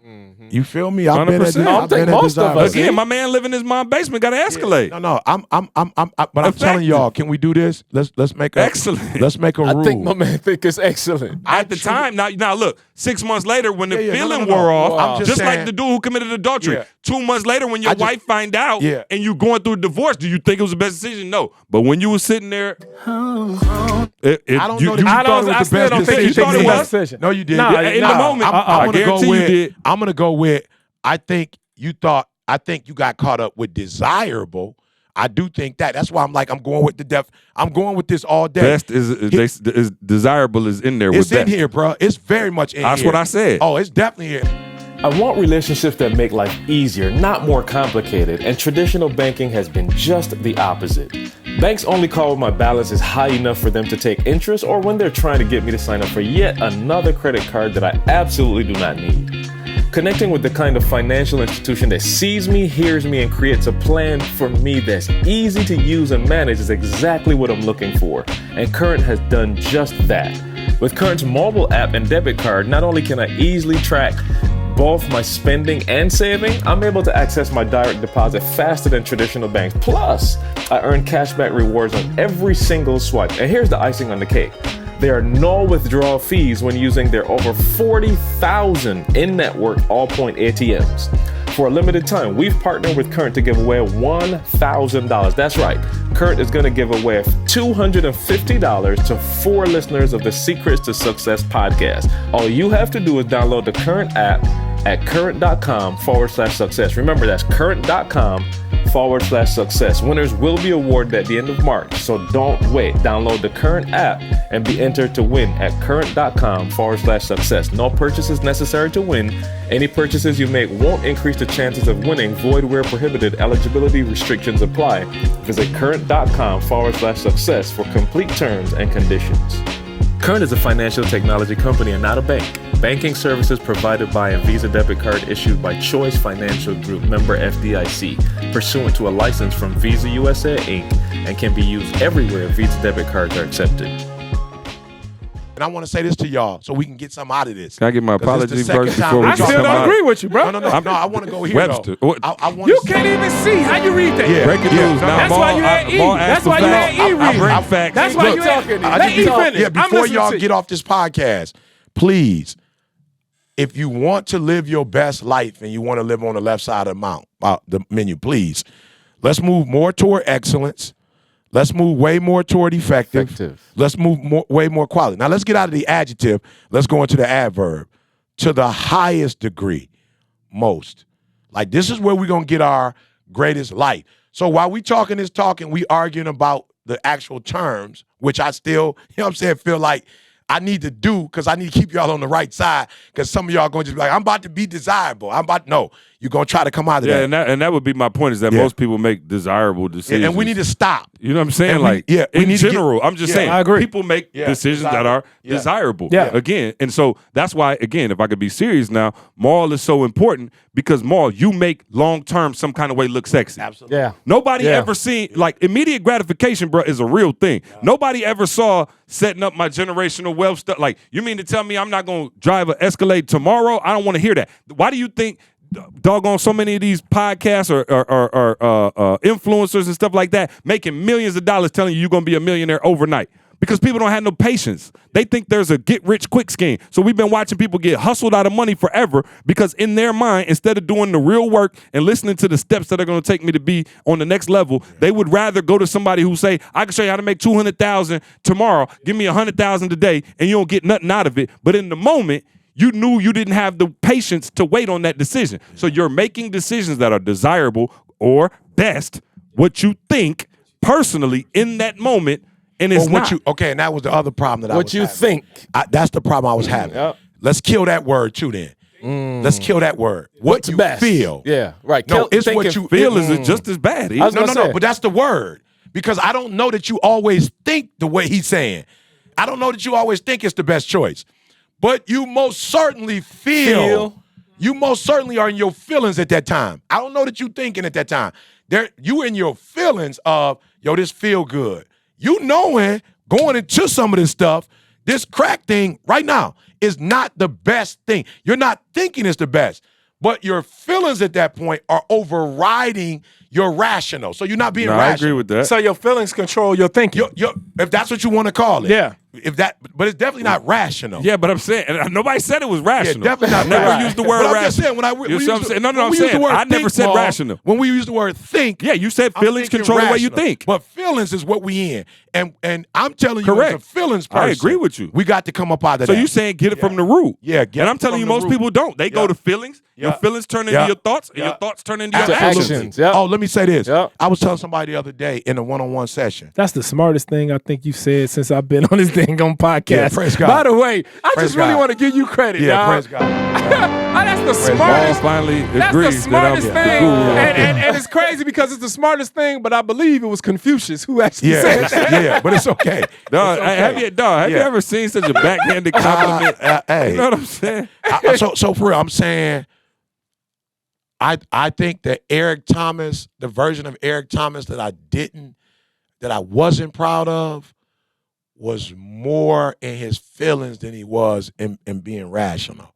[SPEAKER 6] You feel me? I've been at
[SPEAKER 1] 100%.
[SPEAKER 5] I think most of us-
[SPEAKER 1] Again, my man living in his mom's basement got to escalate.
[SPEAKER 6] No. I'm but I'm telling
[SPEAKER 1] Effective.
[SPEAKER 6] y'all, can we do this? Let's make a
[SPEAKER 1] Excellent.
[SPEAKER 6] Let's make a rule.
[SPEAKER 5] I think my man think it's excellent.
[SPEAKER 1] At the time, now look, 6 months later when the
[SPEAKER 6] Yeah,
[SPEAKER 1] feeling
[SPEAKER 6] no.
[SPEAKER 1] wore off,
[SPEAKER 6] I'm just
[SPEAKER 1] like
[SPEAKER 6] saying-
[SPEAKER 1] the dude who committed adultery.
[SPEAKER 6] Yeah.
[SPEAKER 1] 2 months later when your
[SPEAKER 6] I just-
[SPEAKER 1] wife find out
[SPEAKER 6] Yeah.
[SPEAKER 1] and you going through a divorce, do you think it was the best decision? No. But when you was sitting there,
[SPEAKER 6] I don't know that you
[SPEAKER 5] I
[SPEAKER 6] thought
[SPEAKER 5] still
[SPEAKER 6] it was
[SPEAKER 5] don't
[SPEAKER 6] the
[SPEAKER 5] think
[SPEAKER 6] best
[SPEAKER 5] you
[SPEAKER 6] decision.
[SPEAKER 5] think
[SPEAKER 1] thought
[SPEAKER 5] it's
[SPEAKER 1] it
[SPEAKER 5] the
[SPEAKER 1] was?
[SPEAKER 5] best decision.
[SPEAKER 6] No, you did.
[SPEAKER 5] Nah,
[SPEAKER 1] in the moment,
[SPEAKER 6] I'm
[SPEAKER 1] I
[SPEAKER 6] gonna
[SPEAKER 1] guarantee
[SPEAKER 6] go
[SPEAKER 1] you
[SPEAKER 6] with.
[SPEAKER 1] did.
[SPEAKER 6] I'm gonna go with. I think you got caught up with desirable. I do think that. That's why I'm going with the depth. I'm going with this all day.
[SPEAKER 1] best is desirable is in there with
[SPEAKER 6] It's in
[SPEAKER 1] best.
[SPEAKER 6] here, bro. It's very much in
[SPEAKER 1] That's
[SPEAKER 6] here.
[SPEAKER 1] what I said.
[SPEAKER 6] Oh, it's definitely here.
[SPEAKER 7] I want relationships that make life easier, not more complicated, and traditional banking has been just the opposite. Banks only call when my balance is high enough for them to take interest or when they're trying to get me to sign up for yet another credit card that I absolutely do not need. Connecting with the kind of financial institution that sees me, hears me, and creates a plan for me that's easy to use and manage is exactly what I'm looking for, and Current has done just that. With Current's mobile app and debit card, not only can I easily track both my spending and saving, I'm able to access my direct deposit faster than traditional banks. Plus, I earn cashback rewards on every single swipe. And here's the icing on the cake. There are no withdrawal fees when using their over 40,000 in-network all-point ATMs. For a limited time, we've partnered with Current to give away $1,000. That's right. Current is going to give away $250 to 4 listeners of the Secrets to Success podcast. All you have to do is download the Current app at current.com/success. Remember, that's current.com/success. Winners will be awarded at the end of March, so don't wait. Download the Current app and be entered to win at current.com/success. No purchases necessary to win. Any purchases you make won't increase the chances of winning. Void where prohibited. Eligibility restrictions apply. Visit current.com/success for complete terms and conditions. Current is a financial technology company and not a bank. Banking services provided by a Visa debit card issued by Choice Financial Group, member FDIC, pursuant to a license from Visa USA Inc., and can be used everywhere Visa debit cards are accepted.
[SPEAKER 6] and I want to say this to y'all so we can get something out of this.
[SPEAKER 1] Can I get my
[SPEAKER 6] 'Cause this
[SPEAKER 1] apology
[SPEAKER 6] the second
[SPEAKER 1] first
[SPEAKER 6] time
[SPEAKER 1] before we
[SPEAKER 5] I
[SPEAKER 6] we
[SPEAKER 1] talk
[SPEAKER 5] still
[SPEAKER 1] about
[SPEAKER 5] don't agree with you, bro.
[SPEAKER 6] No, I want to go here,
[SPEAKER 1] Webster.
[SPEAKER 6] though.
[SPEAKER 1] What?
[SPEAKER 6] I want
[SPEAKER 5] You can't even see how you read that.
[SPEAKER 6] Yeah.
[SPEAKER 1] Breaking
[SPEAKER 6] Yeah.
[SPEAKER 1] news.
[SPEAKER 6] No,
[SPEAKER 1] Now,
[SPEAKER 5] that's why you had E. That's why you had E
[SPEAKER 1] I
[SPEAKER 5] read.
[SPEAKER 1] bring facts.
[SPEAKER 5] That's why
[SPEAKER 6] Look,
[SPEAKER 5] you had
[SPEAKER 7] talking.
[SPEAKER 5] Let E finish.
[SPEAKER 6] Yeah,
[SPEAKER 5] I'm
[SPEAKER 6] before
[SPEAKER 5] listening
[SPEAKER 6] y'all
[SPEAKER 5] to you.
[SPEAKER 6] get off this podcast, please, if you want to live your best life and you want to live on the left side of the menu, please, let's move more toward excellence. Let's move way more toward effective. Let's move way more quality. Now, let's get out of the adjective. Let's go into the adverb. To the highest degree, most. Like, this is where we're going to get our greatest life. So while we talking, we arguing about the actual terms, which I still, feel like I need to do because I need to keep y'all on the right side because some of y'all going to just be like, I'm about to be desirable. No, you're going to try to come out of that.
[SPEAKER 1] And that would be my point is that most people make desirable decisions.
[SPEAKER 6] And we need to stop.
[SPEAKER 1] You know what I'm saying?
[SPEAKER 6] And
[SPEAKER 1] in general, I'm just saying,
[SPEAKER 5] I agree.
[SPEAKER 1] people make decisions that are desirable.
[SPEAKER 5] Yeah.
[SPEAKER 1] Again, and so that's why, again, if I could be serious now, moral is so important because moral, you make long-term some kind of way look sexy.
[SPEAKER 6] Absolutely.
[SPEAKER 7] Yeah.
[SPEAKER 1] Nobody ever seen, like, immediate gratification, bro, is a real thing. Nobody ever saw setting up my generational wealth stuff. Like, you mean to tell me I'm not going to drive an Escalade tomorrow? I don't want to hear that. Why do you think doggone so many of these podcasts or influencers and stuff like that making millions of dollars telling you you're going to be a millionaire overnight? Because people don't have no patience. They think there's a get-rich-quick scheme. So we've been watching people get hustled out of money forever because in their mind, instead of doing the real work and listening to the steps that are going to take me to be on the next level, they would rather go to somebody who say, I can show you how to make $200,000 tomorrow. Give me $100,000 today, and you don't get nothing out of it. But in the moment, you knew you didn't have the patience to wait on that decision. So you're making decisions that are desirable or best, what you think personally in that moment. And it's not.
[SPEAKER 6] And that was the other problem that I was
[SPEAKER 7] What you
[SPEAKER 6] having.
[SPEAKER 7] think.
[SPEAKER 6] That's the problem I was having.
[SPEAKER 7] Yep.
[SPEAKER 6] Let's kill that word too then. Let's kill that word.
[SPEAKER 7] What's
[SPEAKER 6] you
[SPEAKER 7] best?
[SPEAKER 6] feel.
[SPEAKER 7] Yeah, right.
[SPEAKER 6] No, it's
[SPEAKER 7] Thinking-
[SPEAKER 6] what you
[SPEAKER 1] Feel is just as bad.
[SPEAKER 7] I was
[SPEAKER 6] No,
[SPEAKER 7] gonna say.
[SPEAKER 6] but that's the word. Because I don't know that you always think the way he's saying. I don't know that you always think it's the best choice. But you most certainly feel. You most certainly are in your feelings at that time. I don't know that you thinking at that time. You in your feelings of, this feel good. You knowing going into some of this stuff, this crack thing right now is not the best thing. You're not thinking it's the best, but your feelings at that point are overriding your rational. So you're not being rational.
[SPEAKER 1] I agree with that.
[SPEAKER 5] So your feelings control your thinking.
[SPEAKER 6] If that's what you want to call it.
[SPEAKER 5] Yeah.
[SPEAKER 6] But it's definitely not rational.
[SPEAKER 1] Yeah, but I'm saying, and nobody said it was rational.
[SPEAKER 6] Yeah, definitely not
[SPEAKER 1] Never
[SPEAKER 6] rational.
[SPEAKER 1] used the word
[SPEAKER 6] But I'm
[SPEAKER 1] rational.
[SPEAKER 6] just saying,
[SPEAKER 1] I'm saying, I never said rational.
[SPEAKER 6] When we use the word think,
[SPEAKER 1] Yeah, you said
[SPEAKER 6] I'm
[SPEAKER 1] feelings
[SPEAKER 6] thinking
[SPEAKER 1] control the way you
[SPEAKER 6] rational.
[SPEAKER 1] think.
[SPEAKER 6] But feelings is what we in. And I'm telling you,
[SPEAKER 1] Correct.
[SPEAKER 6] as a feelings person,
[SPEAKER 1] I agree with you.
[SPEAKER 6] We got to come up out of
[SPEAKER 1] So
[SPEAKER 6] that.
[SPEAKER 1] you saying get it from the root.
[SPEAKER 6] Yeah, get
[SPEAKER 1] and
[SPEAKER 6] it
[SPEAKER 1] I'm telling
[SPEAKER 6] from
[SPEAKER 1] you,
[SPEAKER 6] the
[SPEAKER 1] most
[SPEAKER 6] root.
[SPEAKER 1] people don't. They go
[SPEAKER 6] Yeah.
[SPEAKER 1] to feelings. Your
[SPEAKER 6] Yeah.
[SPEAKER 1] feelings turn into
[SPEAKER 6] Yeah.
[SPEAKER 1] your thoughts, and
[SPEAKER 6] Yeah.
[SPEAKER 1] your thoughts turn into your
[SPEAKER 6] Absolutely.
[SPEAKER 1] actions.
[SPEAKER 7] Yeah.
[SPEAKER 6] Oh, let me say this.
[SPEAKER 7] Yeah.
[SPEAKER 6] I was telling somebody the other day in a one-on-one session.
[SPEAKER 5] That's the smartest thing I think you said since I've been on this dang on podcast.
[SPEAKER 6] Yeah, praise God.
[SPEAKER 5] By the way, I
[SPEAKER 6] Praise
[SPEAKER 5] just really
[SPEAKER 6] God.
[SPEAKER 5] want to give you credit,
[SPEAKER 6] Yeah,
[SPEAKER 5] dog.
[SPEAKER 6] praise God.
[SPEAKER 5] That's the
[SPEAKER 6] Praise
[SPEAKER 5] smartest.
[SPEAKER 1] Paul finally
[SPEAKER 5] That's the
[SPEAKER 1] agrees
[SPEAKER 5] smartest
[SPEAKER 1] that I'm
[SPEAKER 5] thing,
[SPEAKER 1] the guru of
[SPEAKER 5] and it's crazy because it's the smartest thing. But I believe it was Confucius who actually said that.
[SPEAKER 6] Yeah, but it's okay.
[SPEAKER 1] Dog,
[SPEAKER 6] It's okay.
[SPEAKER 1] have you
[SPEAKER 6] Yeah.
[SPEAKER 1] ever seen such a backhanded compliment?
[SPEAKER 6] Hey.
[SPEAKER 1] You know what I'm saying?
[SPEAKER 6] So for real, I'm saying I think that Eric Thomas, the version of Eric Thomas that I wasn't proud of, was more in his feelings than he was in being rational.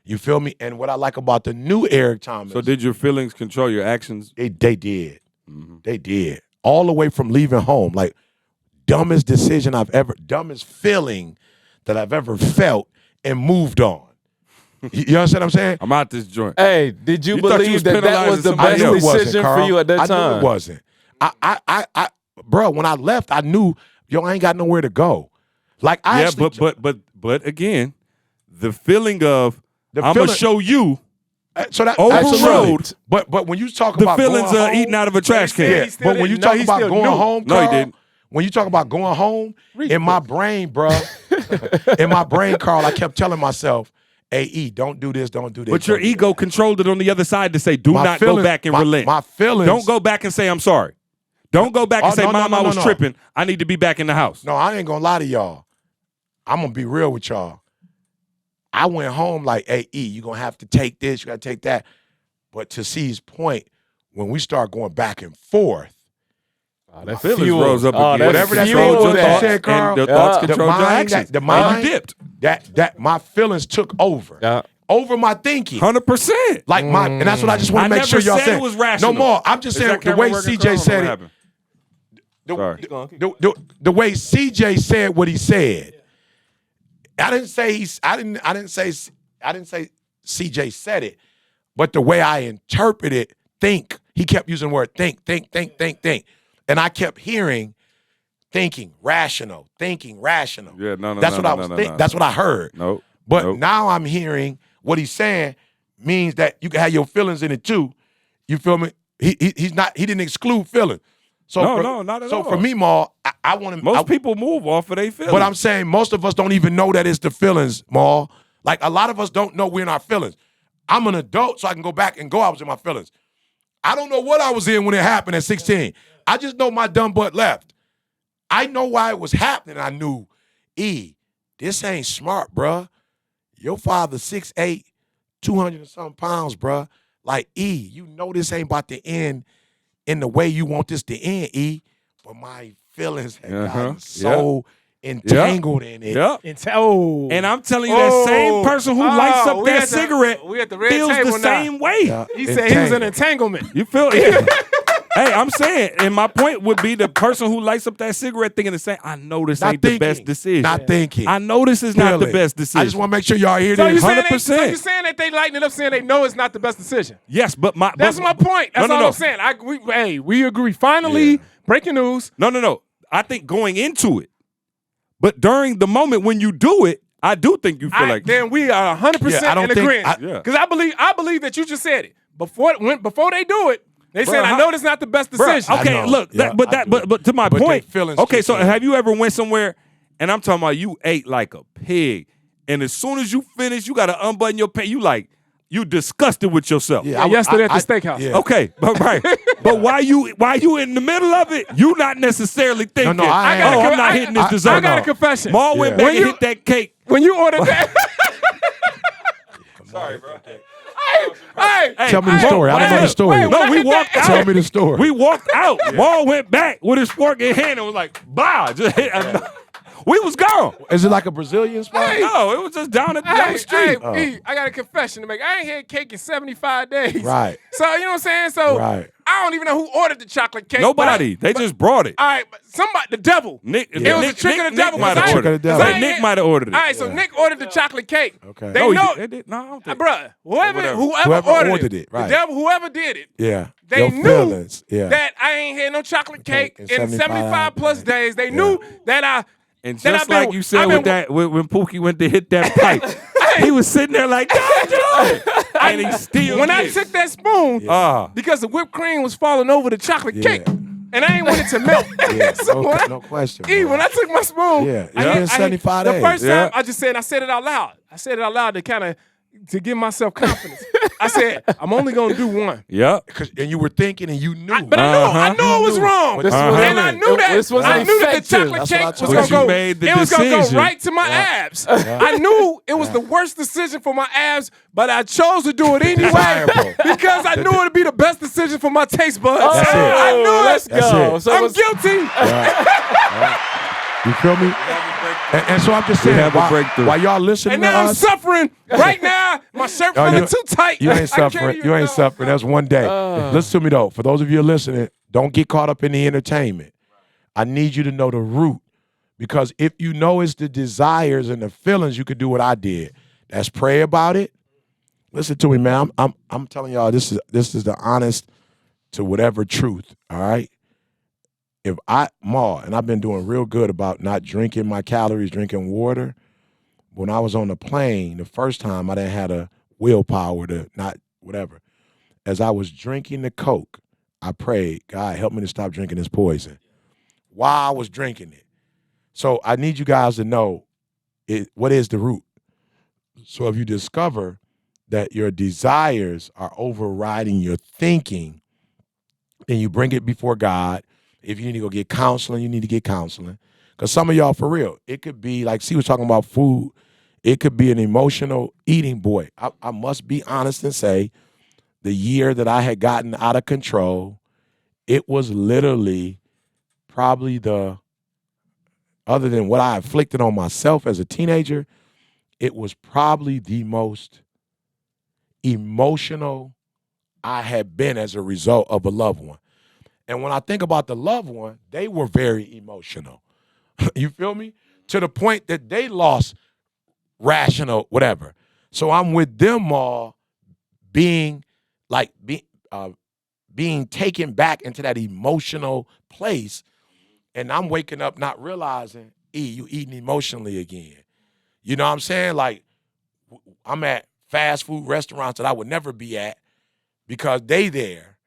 [SPEAKER 6] You feel me? And what I like about the new Eric Thomas,
[SPEAKER 1] So did your feelings control your actions?
[SPEAKER 6] they did. They did. All the way from leaving home. Like, dumbest dumbest feeling that I've ever felt and moved on. You understand what I'm saying?
[SPEAKER 1] I'm out this joint.
[SPEAKER 7] Hey, did you
[SPEAKER 1] You thought you
[SPEAKER 7] believe
[SPEAKER 1] was
[SPEAKER 7] that that was
[SPEAKER 1] penalizing
[SPEAKER 7] the
[SPEAKER 1] somebody
[SPEAKER 7] best
[SPEAKER 6] I knew it wasn't,
[SPEAKER 7] decision
[SPEAKER 6] Carl.
[SPEAKER 7] for you at that
[SPEAKER 6] I
[SPEAKER 7] time?
[SPEAKER 6] knew it wasn't. Bro, when I left, I knew, I ain't got nowhere to go. Like, I
[SPEAKER 1] Yeah, but again, the feeling of I'm gonna
[SPEAKER 6] feeling-
[SPEAKER 1] show you
[SPEAKER 6] so that
[SPEAKER 1] overrode
[SPEAKER 6] But when you talk
[SPEAKER 1] the
[SPEAKER 6] about
[SPEAKER 1] feelings
[SPEAKER 6] going
[SPEAKER 1] of
[SPEAKER 6] home,
[SPEAKER 1] eating out of a trash can.
[SPEAKER 6] yeah,
[SPEAKER 5] He still
[SPEAKER 6] but when you
[SPEAKER 5] didn't know.
[SPEAKER 6] talk
[SPEAKER 5] He
[SPEAKER 6] about
[SPEAKER 5] still
[SPEAKER 6] going
[SPEAKER 5] knew.
[SPEAKER 6] home,
[SPEAKER 1] No, he
[SPEAKER 6] Carl,
[SPEAKER 1] didn't.
[SPEAKER 6] when you talk about going home, in my brain, bro, in my brain, Carl, I kept telling myself, hey, E, don't do this, don't do this.
[SPEAKER 1] But your
[SPEAKER 6] don't do
[SPEAKER 1] ego
[SPEAKER 6] that.
[SPEAKER 1] controlled it on the other side to say, do
[SPEAKER 6] My
[SPEAKER 1] not go
[SPEAKER 6] feelings-
[SPEAKER 1] back and
[SPEAKER 6] my-
[SPEAKER 1] relent.
[SPEAKER 6] my feelings-
[SPEAKER 1] Don't go back and say, I'm sorry. Don't go back and
[SPEAKER 6] Oh,
[SPEAKER 1] say,
[SPEAKER 6] no, no,
[SPEAKER 1] Mom,
[SPEAKER 6] no,
[SPEAKER 1] I
[SPEAKER 6] no,
[SPEAKER 1] was
[SPEAKER 6] no.
[SPEAKER 1] tripping. I need to be back in the house.
[SPEAKER 6] No, I ain't gonna lie to y'all. I'm gonna be real with y'all. I went home like, hey, E, you're gonna have to take this, you gotta take that. But to C's point, when we start going back and forth,
[SPEAKER 7] That
[SPEAKER 1] Feelings
[SPEAKER 7] fuel.
[SPEAKER 1] rose up
[SPEAKER 7] Oh,
[SPEAKER 1] again.
[SPEAKER 7] that
[SPEAKER 6] Whatever that
[SPEAKER 7] fuel
[SPEAKER 6] fuel what you
[SPEAKER 7] that.
[SPEAKER 6] said, Carl.
[SPEAKER 1] And the thoughts
[SPEAKER 6] The
[SPEAKER 1] control your
[SPEAKER 6] mind,
[SPEAKER 1] actions.
[SPEAKER 6] the mind,
[SPEAKER 1] You dipped.
[SPEAKER 6] that my feelings took over.
[SPEAKER 3] Yeah.
[SPEAKER 6] Over my thinking.
[SPEAKER 1] 100%.
[SPEAKER 6] Like my, and that's what I just want
[SPEAKER 1] I
[SPEAKER 6] to make
[SPEAKER 1] never
[SPEAKER 6] sure y'all
[SPEAKER 1] said
[SPEAKER 6] said.
[SPEAKER 1] it was rational.
[SPEAKER 6] No more. I'm just
[SPEAKER 1] Is
[SPEAKER 6] saying
[SPEAKER 1] that
[SPEAKER 6] the
[SPEAKER 1] camera
[SPEAKER 6] way
[SPEAKER 1] working,
[SPEAKER 6] CJ
[SPEAKER 1] Carl?
[SPEAKER 6] said
[SPEAKER 1] What
[SPEAKER 6] it.
[SPEAKER 1] happened?
[SPEAKER 6] The way CJ said what he said. I didn't say CJ said it, but the way I interpreted think, he kept using the word think. And I kept hearing thinking, rational.
[SPEAKER 1] Yeah, no.
[SPEAKER 6] That's what I was thinking. That's what I heard.
[SPEAKER 1] Nope.
[SPEAKER 6] But
[SPEAKER 1] Nope.
[SPEAKER 6] now I'm hearing what he's saying means that you can have your feelings in it too. You feel me? He didn't exclude feelings. So
[SPEAKER 1] No, not at all.
[SPEAKER 6] So for me, Maul, I want to.
[SPEAKER 1] Most people move off of their feelings.
[SPEAKER 6] But I'm saying most of us don't even know that it's the feelings, Maul. Like a lot of us don't know we're in our feelings. I'm an adult, so I can go back and go. I was in my feelings. I don't know what I was in when it happened at 16. I just know my dumb butt left. I know why it was happening. I knew, this ain't smart, bruh. Your father 6'8", 200 and something pounds, bruh. Like, you know this ain't about to end in the way you want this to end, But my feelings have gotten so entangled in it.
[SPEAKER 1] Yep. And I'm telling you, that same person who lights up that cigarette
[SPEAKER 5] we at the red
[SPEAKER 1] feels
[SPEAKER 5] table
[SPEAKER 1] the
[SPEAKER 5] now.
[SPEAKER 1] same way.
[SPEAKER 6] Yeah,
[SPEAKER 5] He said he was in
[SPEAKER 6] entangled.
[SPEAKER 5] entanglement.
[SPEAKER 1] You feel it? Hey, I'm saying, and my point would be the person who lights up that cigarette thinking the same, I know this
[SPEAKER 6] Not
[SPEAKER 1] ain't the
[SPEAKER 6] thinking.
[SPEAKER 1] best decision.
[SPEAKER 6] Not thinking.
[SPEAKER 1] I know this is not the
[SPEAKER 6] Feeling.
[SPEAKER 1] best decision.
[SPEAKER 6] I just want to make sure y'all hear
[SPEAKER 5] So you
[SPEAKER 6] this.
[SPEAKER 5] saying
[SPEAKER 1] 100%.
[SPEAKER 5] so you saying that they lighting it up, saying they know it's not the best decision?
[SPEAKER 1] Yes, but
[SPEAKER 5] That's my point. That's all I'm saying. We agree. Finally, breaking news.
[SPEAKER 1] No. I think going into it, but during the moment when you do it, I do think you feel like
[SPEAKER 5] then we are 100%
[SPEAKER 6] Yeah, I don't
[SPEAKER 5] in
[SPEAKER 6] think-
[SPEAKER 5] agreement.
[SPEAKER 1] Yeah.
[SPEAKER 5] Because I believe that you just said it before they do it. They said,
[SPEAKER 1] how-
[SPEAKER 5] I know this is not the best
[SPEAKER 1] Bruh,
[SPEAKER 5] decision.
[SPEAKER 1] okay,
[SPEAKER 6] I know.
[SPEAKER 1] look,
[SPEAKER 6] Yeah,
[SPEAKER 1] but
[SPEAKER 6] I do.
[SPEAKER 1] to my
[SPEAKER 6] But they
[SPEAKER 1] point.
[SPEAKER 6] feelings
[SPEAKER 1] Okay,
[SPEAKER 6] kick
[SPEAKER 1] so
[SPEAKER 6] in.
[SPEAKER 1] have you ever went somewhere and I'm talking about you ate like a pig, and as soon as you finish, you got to unbutton your pants. You disgusted with yourself.
[SPEAKER 5] Yeah, yesterday at the steakhouse.
[SPEAKER 6] Yeah.
[SPEAKER 1] Okay, but right. But why you in the middle of it, you not necessarily thinking,
[SPEAKER 6] I
[SPEAKER 5] got a-
[SPEAKER 1] I'm not hitting this dessert.
[SPEAKER 5] I got a confession.
[SPEAKER 1] Maul went
[SPEAKER 6] Yeah.
[SPEAKER 1] back and hit that cake.
[SPEAKER 5] When you ordered that.
[SPEAKER 1] Sorry, bro.
[SPEAKER 5] Hey,
[SPEAKER 6] Tell me the story. I don't know the story.
[SPEAKER 5] wait,
[SPEAKER 1] No,
[SPEAKER 5] I
[SPEAKER 1] we
[SPEAKER 5] hit
[SPEAKER 1] walked
[SPEAKER 5] that-
[SPEAKER 1] out.
[SPEAKER 6] Tell me the story.
[SPEAKER 1] We walked out. Maul went back with his fork in hand and was like, bah, just hit. We was gone.
[SPEAKER 6] Is it like a Brazilian spot?
[SPEAKER 1] No, it was just down down the street.
[SPEAKER 5] Hey, I got a confession to make. I ain't had cake in 75 days.
[SPEAKER 6] Right.
[SPEAKER 5] So, you know what I'm saying? So,
[SPEAKER 6] Right.
[SPEAKER 5] I don't even know who ordered the chocolate cake.
[SPEAKER 1] Nobody. They just brought it.
[SPEAKER 5] All right, but somebody, the devil.
[SPEAKER 1] Nick,
[SPEAKER 5] It was a trick of the devil.
[SPEAKER 1] might have
[SPEAKER 5] because I-
[SPEAKER 1] ordered it.
[SPEAKER 6] Trick of the devil.
[SPEAKER 1] Nick might have ordered it.
[SPEAKER 5] All right, so Nick ordered the chocolate cake.
[SPEAKER 6] Okay.
[SPEAKER 5] They
[SPEAKER 1] No,
[SPEAKER 5] know,
[SPEAKER 1] they did. No, I don't think.
[SPEAKER 5] bruh, whoever
[SPEAKER 6] Whoever
[SPEAKER 5] ordered
[SPEAKER 6] ordered it, right.
[SPEAKER 5] the devil, whoever did it,
[SPEAKER 6] Yeah.
[SPEAKER 5] they
[SPEAKER 6] Your
[SPEAKER 5] knew
[SPEAKER 6] feelings. Yeah.
[SPEAKER 5] that I ain't had no chocolate cake
[SPEAKER 6] in
[SPEAKER 5] in 75 plus days. They
[SPEAKER 6] Yeah.
[SPEAKER 5] knew that
[SPEAKER 1] And
[SPEAKER 5] that
[SPEAKER 1] just
[SPEAKER 5] I've been-
[SPEAKER 1] like you said
[SPEAKER 5] I've
[SPEAKER 1] with
[SPEAKER 5] been-
[SPEAKER 1] that, when Pookie went to hit that pipe, he was sitting there like, don't do it. And he still
[SPEAKER 5] when I
[SPEAKER 1] did.
[SPEAKER 5] took that spoon, because the whipped cream was falling over the chocolate cake, and I ain't want it to melt.
[SPEAKER 6] Yeah,
[SPEAKER 5] So when I-
[SPEAKER 6] no question.
[SPEAKER 5] E,
[SPEAKER 6] man.
[SPEAKER 5] when I took my spoon,
[SPEAKER 6] Yeah,
[SPEAKER 5] I
[SPEAKER 6] it's been
[SPEAKER 5] hit-
[SPEAKER 6] 75
[SPEAKER 5] the
[SPEAKER 6] days.
[SPEAKER 5] first
[SPEAKER 1] Yeah.
[SPEAKER 5] time I said it out loud. I said it out loud to kind of to give myself confidence. I said, I'm only gonna do one.
[SPEAKER 1] Yep.
[SPEAKER 6] And you were thinking and you knew.
[SPEAKER 5] But I knew it was wrong.
[SPEAKER 6] This
[SPEAKER 7] was-
[SPEAKER 5] And I knew that.
[SPEAKER 7] this was
[SPEAKER 5] I knew that the
[SPEAKER 7] effective.
[SPEAKER 5] chocolate
[SPEAKER 6] That's
[SPEAKER 5] cake
[SPEAKER 6] what I
[SPEAKER 5] was
[SPEAKER 6] told
[SPEAKER 5] gonna
[SPEAKER 6] you.
[SPEAKER 5] go.
[SPEAKER 1] You made the
[SPEAKER 5] It was gonna go
[SPEAKER 1] decision.
[SPEAKER 5] right to my abs. I knew it was the worst decision for my abs, but I chose to do it anyway
[SPEAKER 6] Desirable.
[SPEAKER 5] because I knew it'd be the best decision for my taste buds.
[SPEAKER 6] That's it.
[SPEAKER 5] I knew it.
[SPEAKER 7] Let's
[SPEAKER 6] That's
[SPEAKER 7] go.
[SPEAKER 6] it.
[SPEAKER 7] So
[SPEAKER 5] I'm
[SPEAKER 7] was-
[SPEAKER 5] guilty.
[SPEAKER 6] You feel me? And so I'm just saying,
[SPEAKER 1] have a breakthrough.
[SPEAKER 6] while y'all listening
[SPEAKER 5] And
[SPEAKER 6] to
[SPEAKER 5] now I'm
[SPEAKER 6] us,
[SPEAKER 5] suffering right now. My shirt
[SPEAKER 6] Oh,
[SPEAKER 5] feeling too tight.
[SPEAKER 6] you
[SPEAKER 5] I
[SPEAKER 6] ain't
[SPEAKER 5] can't
[SPEAKER 6] suffering.
[SPEAKER 5] even
[SPEAKER 6] You ain't
[SPEAKER 5] know.
[SPEAKER 6] suffering. That's one day. Listen to me though. For those of you listening, don't get caught up in the entertainment. I need you to know the root, because if you know it's the desires and the feelings, you could do what I did. That's pray about it. Listen to me, man. I'm telling y'all this is the honest to whatever truth. All right. If and I've been doing real good about not drinking my calories, drinking water. When I was on the plane, the first time I didn't have a willpower to not whatever. As I was drinking the Coke, I prayed, God, help me to stop drinking this poison while I was drinking it. So I need you guys to know what is the root. So if you discover that your desires are overriding your thinking, then you bring it before God. If you need to go get counseling, you need to get counseling. Because some of y'all, for real, it could be like, C was talking about food. It could be an emotional eating. Boy, I must be honest and say, the year that I had gotten out of control, it was literally probably other than what I inflicted on myself as a teenager, it was probably the most emotional I had been as a result of a loved one. And when I think about the loved one, they were very emotional. You feel me? To the point that they lost rational whatever. So I'm with them all being taken back into that emotional place. And I'm waking up not realizing, you eating emotionally again. You know what I'm saying? Like, I'm at fast food restaurants that I would never be at because they there.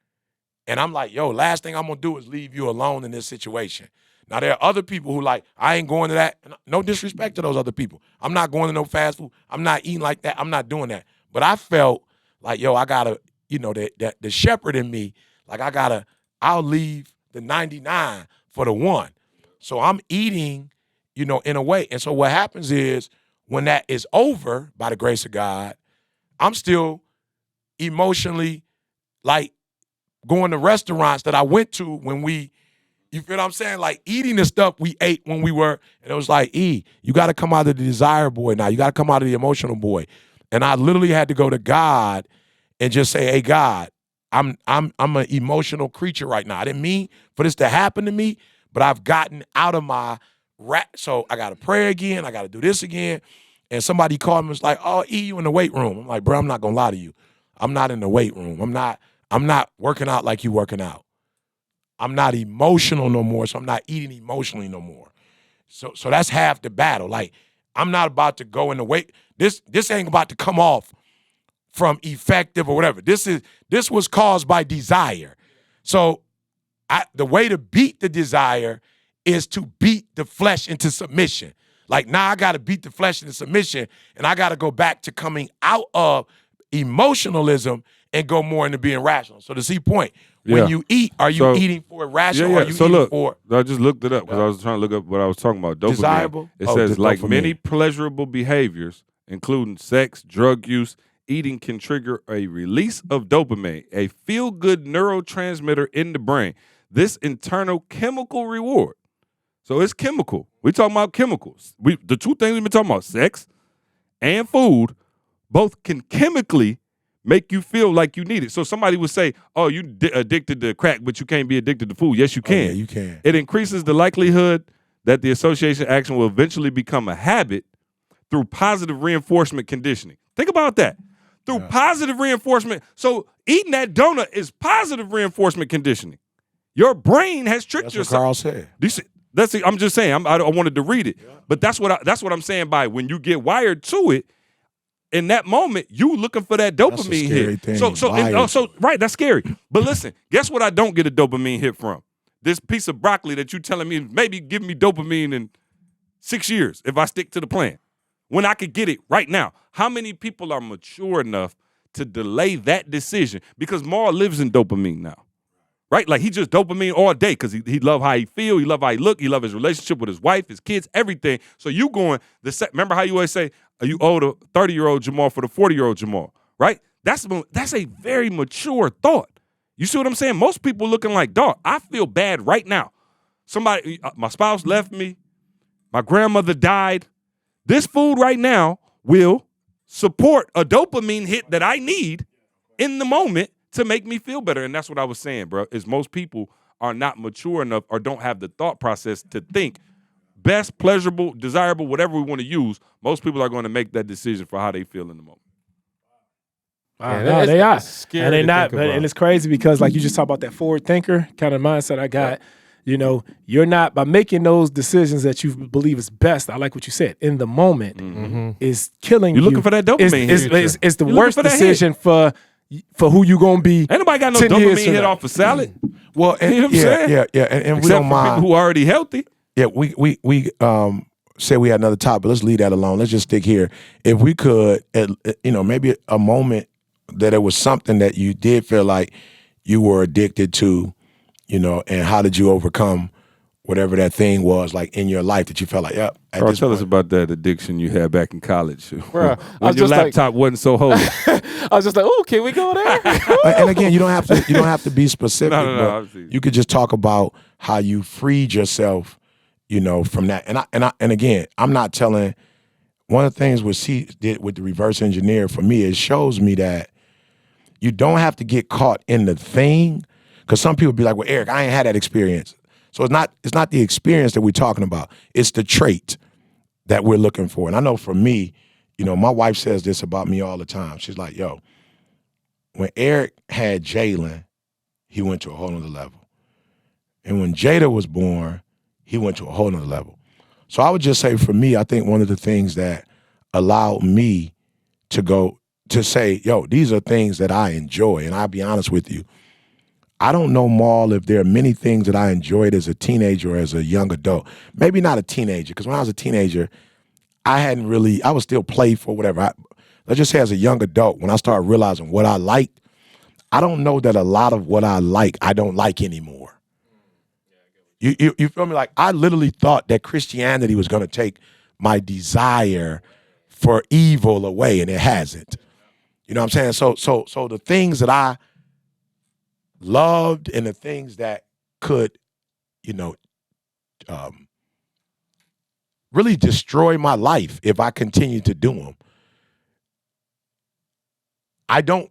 [SPEAKER 6] And I'm like, yo, last thing I'm going to do is leave you alone in this situation. Now, there are other people who like, I ain't going to that. No disrespect to those other people. I'm not going to no fast food. I'm not eating like that. I'm not doing that. But I felt like, yo, I got to, the shepherd in me, like I'll leave the 99 for the one. So I'm eating, in a way. And so what happens is when that is over, by the grace of God, I'm still emotionally like going to restaurants that I went to when you feel what I'm saying? Like eating the stuff we ate when we were, and it was like, you got to come out of the desire boy now. You got to come out of the emotional boy. And I literally had to go to God and just say, hey, God, I'm an emotional creature right now. I didn't mean for this to happen to me, but I've gotten out of my so I got to pray again. I got to do this again. And somebody called me and was like, oh, you in the weight room. I'm like, bro, I'm not going to lie to you. I'm not in the weight room. I'm not working out like you working out. I'm not emotional no more, so I'm not eating emotionally no more. So that's half the battle. Like, I'm not about to go in the weight. This ain't about to come off from effective or whatever. This was caused by desire. So the way to beat the desire is to beat the flesh into submission. Like, now I got to beat the flesh into submission, and I got to go back to coming out of emotionalism and go more into being rational. So to see point, when you eat, are you eating for rational or are you eating for?
[SPEAKER 1] I just looked it up because I was trying to look up what I was talking about. Dopamine.
[SPEAKER 6] Desirable?
[SPEAKER 1] It says, like many pleasurable behaviors, including sex, drug use, eating can trigger a release of dopamine, a feel-good neurotransmitter in the brain. This internal chemical reward. So it's chemical. We're talking about chemicals. The two things we've been talking about, sex and food, both can chemically make you feel like you need it. So somebody would say, oh, you addicted to crack, but you can't be addicted to food. Yes, you can.
[SPEAKER 6] Oh, yeah, you can.
[SPEAKER 1] It increases the likelihood that the association action will eventually become a habit through positive reinforcement conditioning. Think about that. Through positive reinforcement. So eating that donut is positive reinforcement conditioning. Your brain has tricked yourself.
[SPEAKER 6] That's what Carl said.
[SPEAKER 1] I'm just saying. I wanted to read it, but that's what I'm saying by when you get wired to it. In that moment, you looking for that dopamine hit.
[SPEAKER 6] Thing.
[SPEAKER 1] Right, that's scary. But listen, guess what I don't get a dopamine hit from? This piece of broccoli that you telling me maybe give me dopamine in 6 years if I stick to the plan. When I could get it right now. How many people are mature enough to delay that decision? Because Maul lives in dopamine now. Right? Like he just dopamine all day because he love how he feel, he love how he look, he love his relationship with his wife, his kids, everything. So you going, remember how you always say, you owe the 30-year-old Jamal for the 40-year-old Jamal, right? That's a very mature thought. You see what I'm saying? Most people looking like, dog, I feel bad right now. Somebody, my spouse left me, my grandmother died. This food right now will support a dopamine hit that I need in the moment to make me feel better. And that's what I was saying, bro, is most people are not mature enough or don't have the thought process to think best, pleasurable, desirable, whatever we want to use. Most people are going to make that decision for how they feel in the moment.
[SPEAKER 5] Wow, no, they are.
[SPEAKER 3] Scary
[SPEAKER 5] and they're
[SPEAKER 3] to
[SPEAKER 5] not,
[SPEAKER 3] think about.
[SPEAKER 5] and it's crazy because like you just talk about that forward thinker kind of mindset I got. You're not, by making those decisions that you believe is best, I like what you said, in the moment, is killing you.
[SPEAKER 1] You're looking for that dopamine.
[SPEAKER 5] It's the worst decision for who you gonna be.
[SPEAKER 1] Ain't nobody got no dopamine hit off a salad.
[SPEAKER 6] Well, and,
[SPEAKER 1] you know what I'm saying?
[SPEAKER 6] Yeah, and we
[SPEAKER 1] Except
[SPEAKER 6] don't
[SPEAKER 1] for
[SPEAKER 6] mind.
[SPEAKER 1] people who are already healthy.
[SPEAKER 6] Yeah, we said we had another topic. Let's leave that alone. Let's just stick here. If we could, maybe a moment that it was something that you did feel like you were addicted to, and how did you overcome whatever that thing was like in your life that you felt like, yep.
[SPEAKER 1] Bro, tell us about that addiction you had back in college.
[SPEAKER 7] Bruh,
[SPEAKER 1] when your laptop wasn't so holy.
[SPEAKER 7] I was just like, oh, can we go there?
[SPEAKER 6] And again, you don't have to be specific.
[SPEAKER 1] No,
[SPEAKER 6] but you could just talk about how you freed yourself, from that. And again, I'm not telling. One of the things what she did with the reverse engineer for me, it shows me that you don't have to get caught in the thing, because some people be like, well, Eric, I ain't had that experience. So it's not the experience that we're talking about. It's the trait that we're looking for. And I know for me, my wife says this about me all the time. She's like, yo, when Eric had Jalen, he went to a whole nother level. And when Jada was born, he went to a whole nother level. So I would just say for me, I think one of the things that allowed me to say, yo, these are things that I enjoy. And I'll be honest with you, I don't know, Maul, if there are many things that I enjoyed as a teenager or as a young adult. Maybe not a teenager, because when I was a teenager, I was still playful, whatever. Let's just say as a young adult, when I started realizing what I liked, I don't know that a lot of what I like, I don't like anymore. You feel me? Like, I literally thought that Christianity was going to take my desire for evil away, and it hasn't. You know what I'm saying? So the things that I loved and the things that could, really destroy my life if I continued to do them, I don't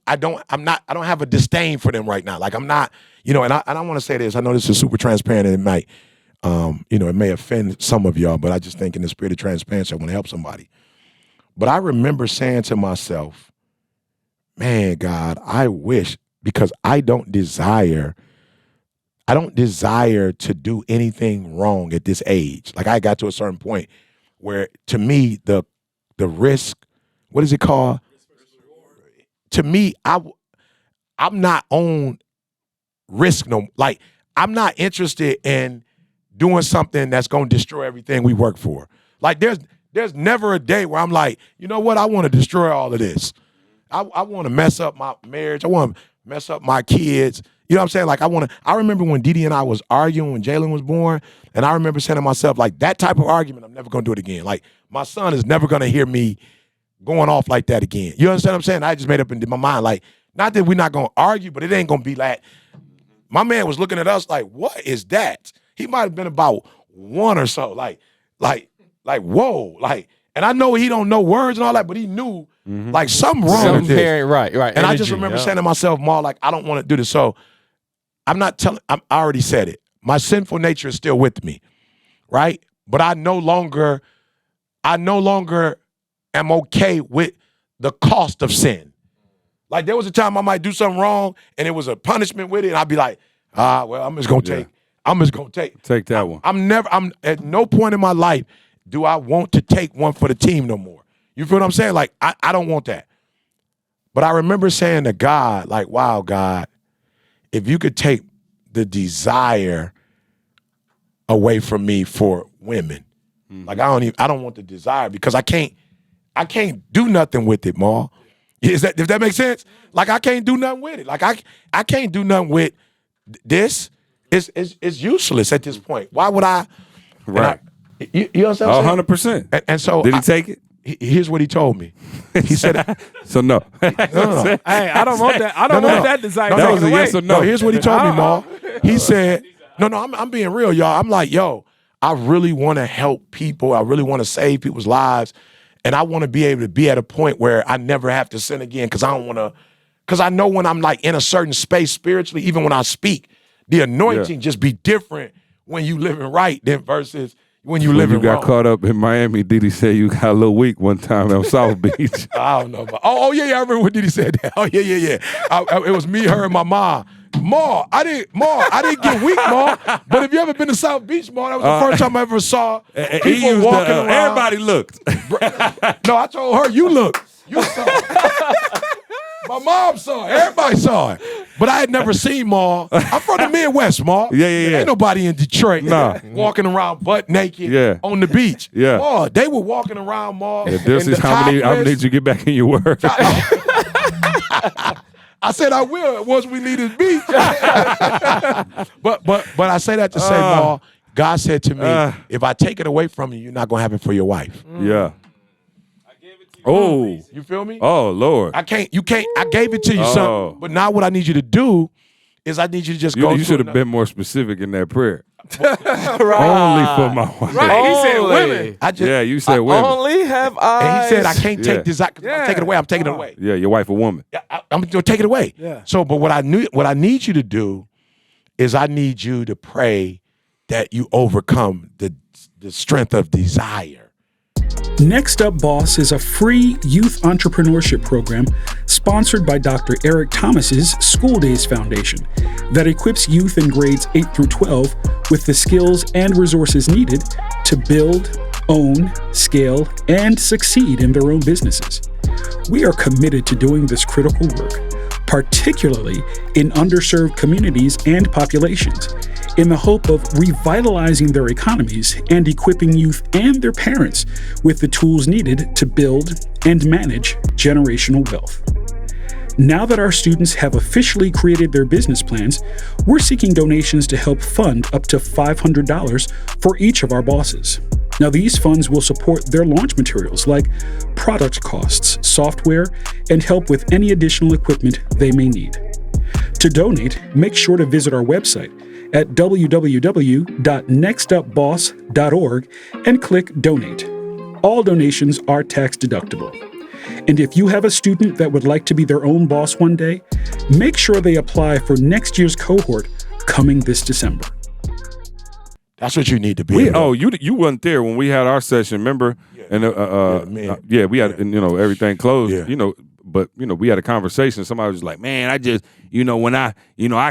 [SPEAKER 6] have a disdain for them right now. Like, I'm not, and I want to say this. I know this is super transparent, and it might, it may offend some of y'all, but I just think in the spirit of transparency, I want to help somebody. But I remember saying to myself, man, God, I wish, because I don't desire to do anything wrong at this age. Like, I got to a certain point where, to me, the risk, what is it called? To me, I'm not on risk. No, like, I'm not interested in doing something that's going to destroy everything we work for. Like, there's never a day where I'm like, you know what? I want to destroy all of this. I want to mess up my marriage. I want to mess up my kids. You know what I'm saying? Like, I remember when Didi and I was arguing when Jalen was born, and I remember saying to myself, like, that type of argument, I'm never going to do it again. Like, my son is never going to hear me going off like that again. You understand what I'm saying? I just made up in my mind, like, not that we're not going to argue, but it ain't going to be like, my man was looking at us like, what is that? He might have been about one or so, like, whoa, like, and I know he don't know words and all that, but he knew, like, something wrong with this.
[SPEAKER 7] Right.
[SPEAKER 6] And I just remember saying to myself, Ma, like, I don't want to do this. So I already said it. My sinful nature is still with me, right? But I no longer am okay with the cost of sin. Like, there was a time I might do something wrong and it was a punishment with it, and I'd be like, well, I'm just gonna take
[SPEAKER 1] that one.
[SPEAKER 6] I'm at no point in my life do I want to take one for the team no more. You feel what I'm saying? Like, I don't want that. But I remember saying to God, like, wow, God, if you could take the desire away from me for women, like, I don't want the desire, because I can't do nothing with it, Ma. If that makes sense? Like, I can't do nothing with it. Like, I can't do nothing with this. It's useless at this point. Why would I?
[SPEAKER 1] Right.
[SPEAKER 6] You understand what I'm saying?
[SPEAKER 1] 100%.
[SPEAKER 6] And so
[SPEAKER 1] did he take it?
[SPEAKER 6] Here's what he told me. He said,
[SPEAKER 1] so no.
[SPEAKER 6] no.
[SPEAKER 5] Hey, I don't want that. I don't want that desire.
[SPEAKER 1] That was a yes or no.
[SPEAKER 6] No, here's what he told me, Ma. He said, no, I'm being real, y'all. I'm like, yo, I really want to help people. I really want to save people's lives. And I want to be able to be at a point where I never have to sin again, because I know when I'm, like, in a certain space spiritually, even when I speak, the anointing just be different when you living right than versus when you living wrong.
[SPEAKER 1] You got caught up in Miami. Didi said you got a little weak one time on South Beach.
[SPEAKER 6] I don't know. But, oh yeah, I remember when Didi said that. Oh yeah. It was me, her, and my mom. Ma, I didn't get weak, Ma. But if you ever been to South Beach, Ma, that was the first time I ever saw people walking around.
[SPEAKER 1] Everybody looked.
[SPEAKER 6] No, I told her, you look. You saw it. My mom saw it. Everybody saw it. But I had never seen Ma. I'm from the Midwest, Ma.
[SPEAKER 1] Yeah.
[SPEAKER 6] Ain't nobody in Detroit walking around butt naked on the beach.
[SPEAKER 1] Yeah.
[SPEAKER 6] Ma, they were walking around, Ma.
[SPEAKER 1] This is how many did you get back in your word?
[SPEAKER 6] I said I will once we leave this beach. but I say that to say, Ma, God said to me, if I take it away from you, you're not going to have it for your wife.
[SPEAKER 1] Yeah. Oh,
[SPEAKER 6] you feel me?
[SPEAKER 1] Oh, Lord.
[SPEAKER 6] I gave it to you, son. But now what I need you to do is I need you to just go.
[SPEAKER 1] You should have been more specific in that prayer.
[SPEAKER 5] Right.
[SPEAKER 1] Only for my wife.
[SPEAKER 5] Right. He said
[SPEAKER 7] Only.
[SPEAKER 5] women.
[SPEAKER 1] Yeah, you said women.
[SPEAKER 7] Only have eyes.
[SPEAKER 6] And he said, I can't
[SPEAKER 1] Yeah.
[SPEAKER 6] take this out. I'm taking it away. I'm taking it away.
[SPEAKER 1] Yeah, your wife a woman.
[SPEAKER 6] I'm going to take it away.
[SPEAKER 5] Yeah.
[SPEAKER 6] So, but what I need you to do is I need you to pray that you overcome the strength of desire.
[SPEAKER 8] Next Up Boss is a free youth entrepreneurship program sponsored by Dr. Eric Thomas's School Days Foundation that equips youth in grades 8 through 12 with the skills and resources needed to build, own, scale, and succeed in their own businesses. We are committed to doing this critical work, particularly in underserved communities and populations, in the hope of revitalizing their economies and equipping youth and their parents with the tools needed to build and manage generational wealth. Now that our students have officially created their business plans, we're seeking donations to help fund up to $500 for each of our bosses. Now, these funds will support their launch materials like product costs, software, and help with any additional equipment they may need. To donate, make sure to visit our website at www.nextupboss.org and click Donate. All donations are tax deductible. And if you have a student that would like to be their own boss one day, make sure they apply for next year's cohort coming this December.
[SPEAKER 6] That's what you need to be.
[SPEAKER 1] You wasn't there when we had our session, remember? Yeah. And we had everything closed.
[SPEAKER 6] Yeah.
[SPEAKER 1] But we had a conversation. Somebody was like, "Man, I just when I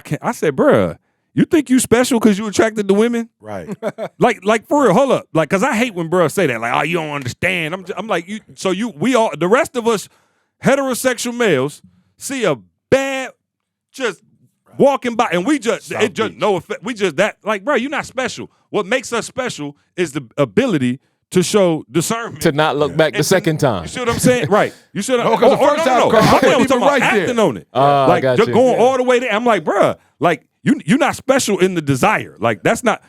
[SPEAKER 1] can't." I said, "Bruh, you think you special because you attracted to women?"
[SPEAKER 6] Right.
[SPEAKER 1] like for real, hold up. Like, cause I hate when bruh say that. Like, oh, you don't understand. I'm like, we all, the rest of us heterosexual males see a bad just walking by, and we just no effect. We just that like, bro, you're not special. What makes us special is the ability to show discernment,
[SPEAKER 7] to not look back the second time.
[SPEAKER 1] You see what I'm saying? Right. You should have.
[SPEAKER 6] because the first time, Carl, I wasn't even right
[SPEAKER 1] acting
[SPEAKER 6] there.
[SPEAKER 1] on it.
[SPEAKER 7] I got
[SPEAKER 1] just
[SPEAKER 7] you.
[SPEAKER 1] going all the way there. I'm like, bruh, like you're not special in the desire. Like that's not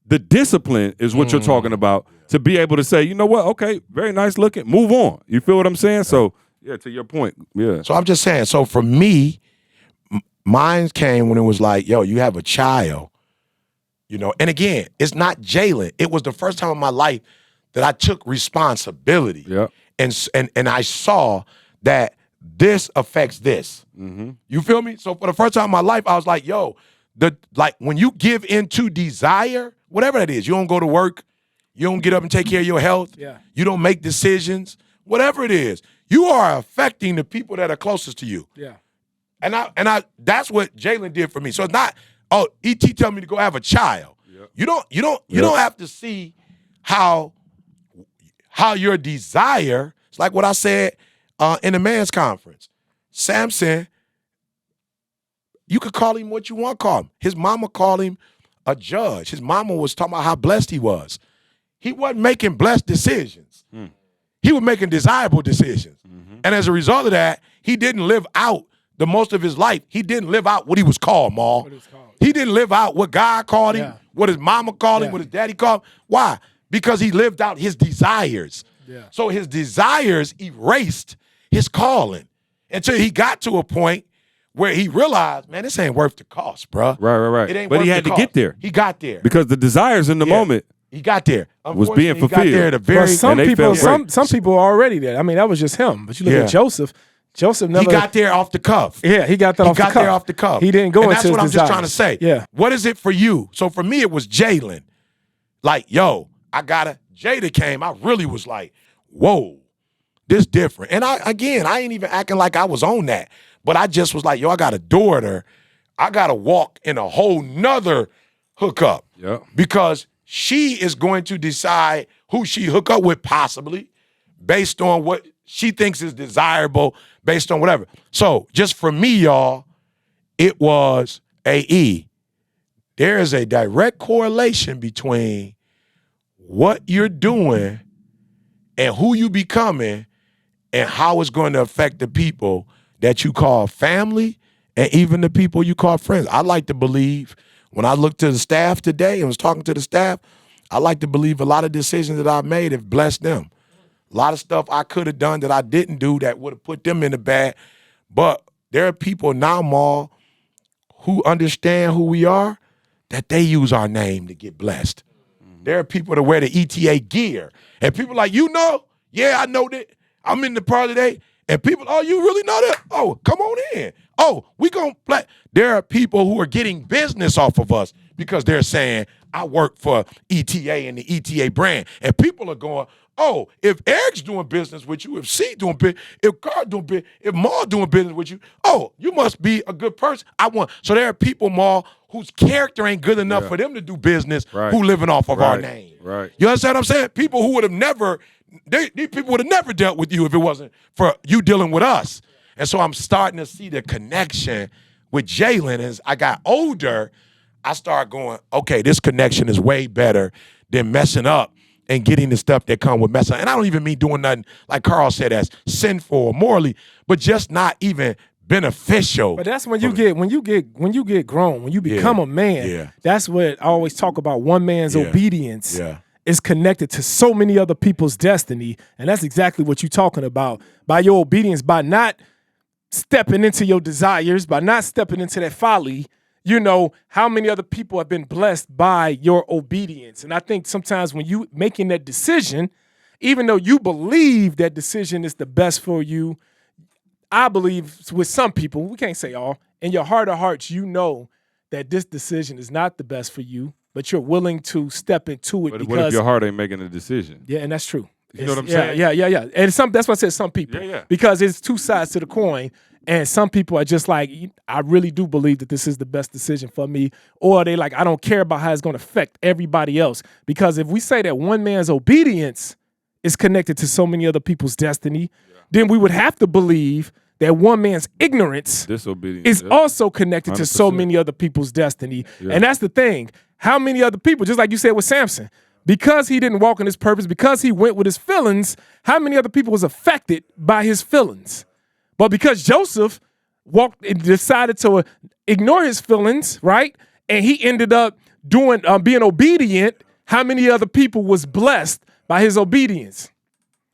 [SPEAKER 1] the discipline is what you're talking about to be able to say, you know what? Okay, very nice looking. Move on. You feel what I'm saying? So yeah, to your point. Yeah.
[SPEAKER 6] So I'm just saying. So for me, mine came when it was like, yo, you have a child, and again, it's not Jalen. It was the first time in my life that I took responsibility.
[SPEAKER 1] Yeah.
[SPEAKER 6] And I saw that this affects this.
[SPEAKER 1] Mm-hmm.
[SPEAKER 6] You feel me? So for the first time in my life, I was like, yo, when you give into desire, whatever that is, you don't go to work, you don't get up and take care of your health, you don't make decisions, whatever it is, you are affecting the people that are closest to you.
[SPEAKER 5] Yeah.
[SPEAKER 6] And I that's what Jalen did for me. So it's not, oh, ET tell me to go have a child. Yep. You don't have to see how your desire, it's like what I said in the men's conference. Samson, you could call him what you want to call him. His mama called him a judge. His mama was talking about how blessed he was. He wasn't making blessed decisions. He was making desirable decisions. Mm-hmm. And as a result of that, he didn't live out the most of his life. He didn't live out what he was called, Ma. He didn't live out what God called him, what his mama called him, what his daddy called him. Why? Because he lived out his desires. Yeah. So his desires erased his calling until he got to a point where he realized, man, this ain't worth the cost, bro.
[SPEAKER 1] Right.
[SPEAKER 6] It ain't
[SPEAKER 1] but
[SPEAKER 6] worth
[SPEAKER 1] he had
[SPEAKER 6] the
[SPEAKER 1] to
[SPEAKER 6] cost.
[SPEAKER 1] get there.
[SPEAKER 6] He got there.
[SPEAKER 1] Because the desires in the moment
[SPEAKER 6] he got there.
[SPEAKER 1] was being fulfilled.
[SPEAKER 6] He got there at a very,
[SPEAKER 5] some people are already there. I mean, that was just him. But you look at Joseph. Joseph never.
[SPEAKER 6] He got there off the cuff.
[SPEAKER 5] Yeah, he got that off the cuff.
[SPEAKER 6] He got there off the cuff.
[SPEAKER 5] He didn't go into his
[SPEAKER 6] that's what I'm
[SPEAKER 5] desires.
[SPEAKER 6] just trying to say.
[SPEAKER 5] Yeah.
[SPEAKER 6] What is it for you? So for me, it was Jalen. Like, yo, Jada came. I really was like, whoa, this different. And I ain't even acting like I was on that. But I just was like, yo, I got a daughter. I got to walk in a whole nother hookup.
[SPEAKER 1] Yeah.
[SPEAKER 6] Because she is going to decide who she hook up with possibly based on what she thinks is desirable, based on whatever. So just for me, y'all, it was AE. There is a direct correlation between what you're doing and who you becoming and how it's going to affect the people that you call family and even the people you call friends. I like to believe, when I looked to the staff today and was talking to the staff, I like to believe a lot of decisions that I made have blessed them. A lot of stuff I could have done that I didn't do that would have put them in the bad. But there are people now, Maul, who understand who we are, that they use our name to get blessed. There are people that wear the ETA gear. And people like, yeah, I know that. I'm in the party today. And people, oh, you really know that? Oh, come on in. Oh, we gonna play. There are people who are getting business off of us because they're saying, I work for ETA and the ETA brand. And people are going, oh, if Eric's doing business with you, if C doing business, if Carl doing business, if Maul doing business with you, oh, you must be a good person. So there are people, Maul, whose character ain't good enough for them to do business, who living off of our name.
[SPEAKER 1] Right.
[SPEAKER 6] You understand what I'm saying? People who would have never, these people would have never dealt with you if it wasn't for you dealing with us. And so I'm starting to see the connection with Jalen. As I got older, I started going, okay, this connection is way better than messing up and getting the stuff that come with messing up. And I don't even mean doing nothing, like Carl said, as sinful or morally, but just not even beneficial.
[SPEAKER 5] But that's when you get grown, when you become a man.
[SPEAKER 6] Yeah.
[SPEAKER 5] That's what I always talk about. One man's obedience
[SPEAKER 6] Yeah.
[SPEAKER 5] is connected to so many other people's destiny, and that's exactly what you're talking about. By your obedience, by not stepping into your desires, by not stepping into that folly, how many other people have been blessed by your obedience. And I think sometimes when you making that decision, even though you believe that decision is the best for you, I believe with some people, we can't say all, in your heart of hearts, you know that this decision is not the best for you, but you're willing to step into it.
[SPEAKER 1] But
[SPEAKER 5] because
[SPEAKER 1] what if your heart ain't making a decision?
[SPEAKER 5] Yeah, and that's true.
[SPEAKER 1] You know what I'm saying?
[SPEAKER 5] Yeah. And that's why I said some people.
[SPEAKER 1] Yeah.
[SPEAKER 5] Because it's two sides to the coin. And some people are just like, I really do believe that this is the best decision for me. Or they like, I don't care about how it's going to affect everybody else. Because if we say that one man's obedience is connected to so many other people's destiny, then we would have to believe that one man's ignorance is also connected 100%. To so many other people's destiny. Yeah. And that's the thing. How many other people, just like you said with Samson, because he didn't walk in his purpose, because he went with his feelings, how many other people was affected by his feelings? But because Joseph decided to ignore his feelings, right? And he ended up being obedient, how many other people was blessed by his obedience?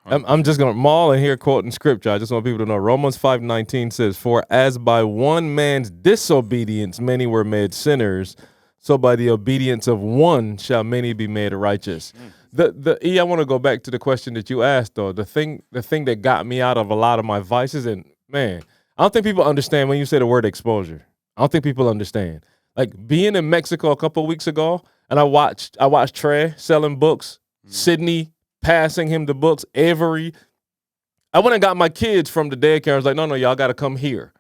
[SPEAKER 7] I'm just going to maul in here quoting scripture. I just want people to know Romans 5:19 says, "For as by one man's disobedience many were made sinners, so by the obedience of one shall many be made righteous." I want to go back to the question that you asked, though. The thing that got me out of a lot of my vices, and man, I don't think people understand when you say the word exposure. I don't think people understand. Like being in Mexico a couple of weeks ago, and I watched Trey selling books, Sydney passing him the books, Avery. I went and got my kids from the daycare. I was like, no, y'all got to come here.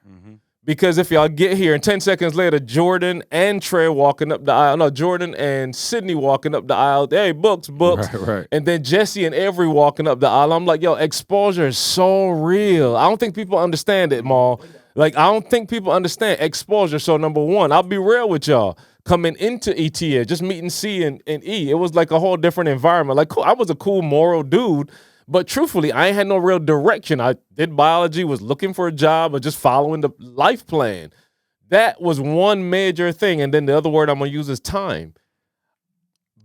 [SPEAKER 7] Because if y'all get here, and 10 seconds later, Jordan and Trey walking up the aisle. No, Jordan and Sydney walking up the aisle. Hey, books.
[SPEAKER 1] Right.
[SPEAKER 7] And then Jesse and Avery walking up the aisle. I'm like, yo, exposure is so real. I don't think people understand it, Maul. Like, I don't think people understand exposure. So, number one, I'll be real with y'all. Coming into ETA, just meeting C and E, it was like a whole different environment. Like, cool, I was a cool, moral dude. But truthfully, I ain't had no real direction. I did biology, was looking for a job, or just following the life plan. That was one major thing. And then the other word I'm going to use is time.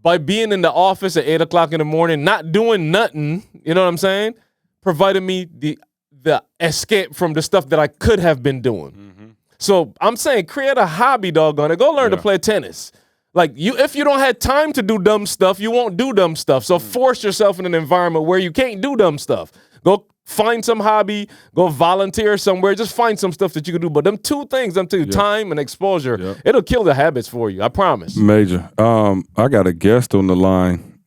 [SPEAKER 7] By being in the office at 8 o'clock in the morning, not doing nothing, you know what I'm saying, provided me the escape from the stuff that I could have been doing. So I'm saying create a hobby, doggone it. Go learn to play tennis. Like, if you don't have time to do dumb stuff, you won't do dumb stuff. So force yourself in an environment where you can't do dumb stuff. Go find some hobby, go volunteer somewhere, just find some stuff that you can do. But them two things, time and exposure, it'll kill the habits for you, I promise.
[SPEAKER 1] Major. I got a guest on the line.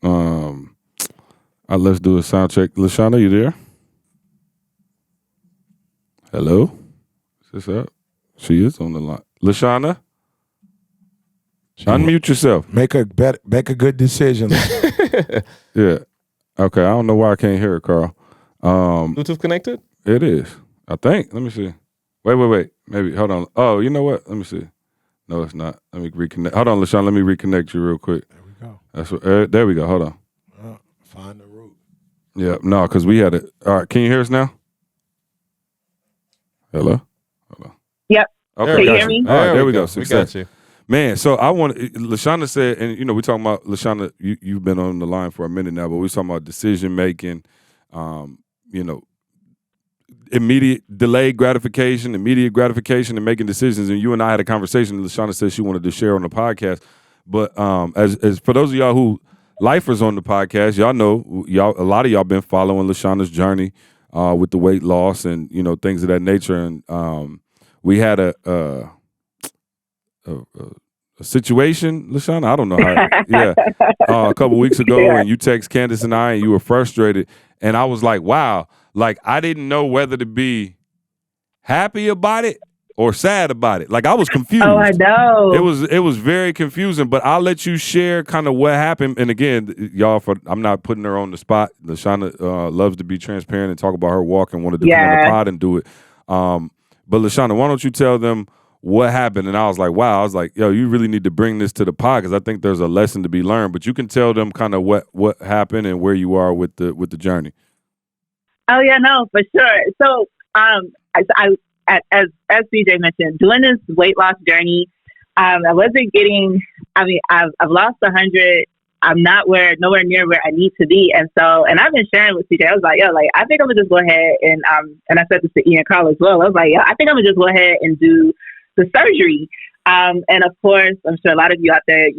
[SPEAKER 1] Let's do a sound check. LaShawna, you there? Hello? Is this up? She is on the line. LaShawna? Unmute yourself.
[SPEAKER 6] Make a good decision.
[SPEAKER 1] Yeah. Okay. I don't know why I can't hear it, Carl.
[SPEAKER 7] Bluetooth connected?
[SPEAKER 1] It is. I think. Let me see. Wait. Maybe. Hold on. Oh, you know what? Let me see. No, it's not. Let me reconnect. Hold on, LaShawn. Let me reconnect you real quick.
[SPEAKER 6] There we go.
[SPEAKER 1] That's what. There we go. Hold on.
[SPEAKER 6] Find the root.
[SPEAKER 1] Yeah. No, because we had it. All right. Can you hear us now? Hello. Hold on.
[SPEAKER 9] Yep.
[SPEAKER 1] Okay.
[SPEAKER 9] Can you hear me?
[SPEAKER 1] All right. There we go.
[SPEAKER 7] We got you.
[SPEAKER 1] Man, so I want LaShawna said, and we talking about LaShawna. You've been on the line for a minute now, but we talking about decision making. And immediate delayed gratification, immediate gratification, and making decisions. And you and I had a conversation. LaShawna said she wanted to share on the podcast. But as for those of y'all who lifers on the podcast, y'all know a lot of y'all been following LaShawna's journey with the weight loss and things of that nature. And we had a situation, LaShawna. I don't know how. A couple weeks ago, and you text Candace and I, and you were frustrated, and I was like, wow. Like, I didn't know whether to be happy about it or sad about it. Like, I was confused.
[SPEAKER 9] Oh, I know.
[SPEAKER 1] It was very confusing, but I'll let you share kind of what happened. And again, y'all, I'm not putting her on the spot. LaShawna loves to be transparent and talk about her walk and wanted to come on the pod and do it. But LaShawna, why don't you tell them what happened? And I was like, wow. I was like, yo, you really need to bring this to the pod because I think there's a lesson to be learned. But you can tell them kind of what happened and where you are with the journey.
[SPEAKER 9] Oh yeah, no, for sure. So, as CJ mentioned, doing this weight loss journey, I wasn't getting. I mean, I've lost 100. I'm nowhere near where I need to be, and I've been sharing with CJ. I was like, yo, like I think I'm gonna just go ahead and I said this to Ian Carl as well. I was like, yo, I think I'm gonna just go ahead and do the surgery. And of course, I'm sure a lot of you out there,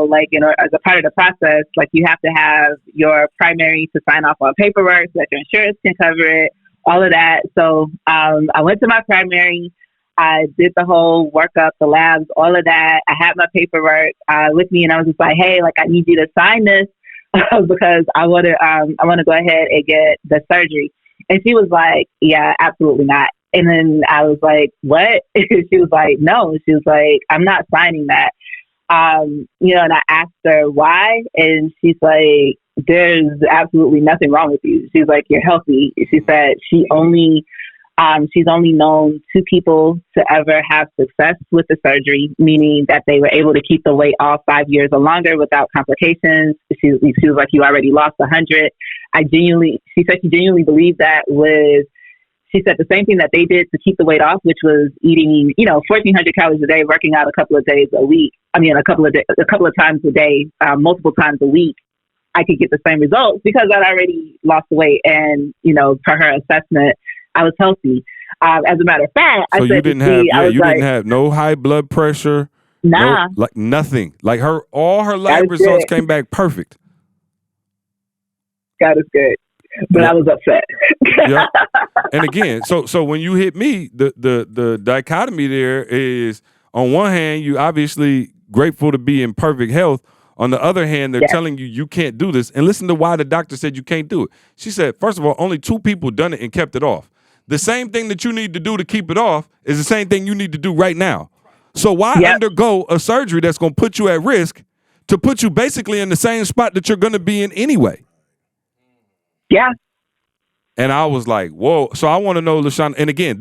[SPEAKER 9] like, as a part of the process, like you have to have your primary to sign off on paperwork so that your insurance can cover it, all of that. So I went to my primary. I did the whole workup, the labs, all of that. I had my paperwork with me, and I was just like, hey, like I need you to sign this because I want to go ahead and get the surgery. And she was like, yeah, absolutely not. And then I was like, what? She was like, no. She was like, I'm not signing that. And I asked her why. And she's like, there's absolutely nothing wrong with you. She's like, you're healthy. She said she's only known 2 people to ever have success with the surgery, meaning that they were able to keep the weight off 5 years or longer without complications. She was like, you already lost 100. She said she genuinely believed that she said the same thing that they did to keep the weight off, which was eating, 1,400 calories a day, working out a couple of days a week. I mean, a couple of times a day, multiple times a week. I could get the same results because I'd already lost the weight, and per her assessment, I was healthy. As a matter of fact,
[SPEAKER 1] so you didn't have no high blood pressure,
[SPEAKER 9] nah,
[SPEAKER 1] like nothing. Like all her lab results came back perfect.
[SPEAKER 9] God is good. But I was upset.
[SPEAKER 1] Yeah. And again, so when you hit me, the dichotomy there is, on one hand, you obviously grateful to be in perfect health. On the other hand, they're telling you can't do this. And listen to why the doctor said you can't do it. She said, first of all, only 2 people done it and kept it off. The same thing that you need to do to keep it off is the same thing you need to do right now. So why undergo a surgery that's going to put you at risk to put you basically in the same spot that you're going to be in anyway?
[SPEAKER 9] Yeah.
[SPEAKER 1] And I was like, whoa. So I want to know, LaShawna, and again,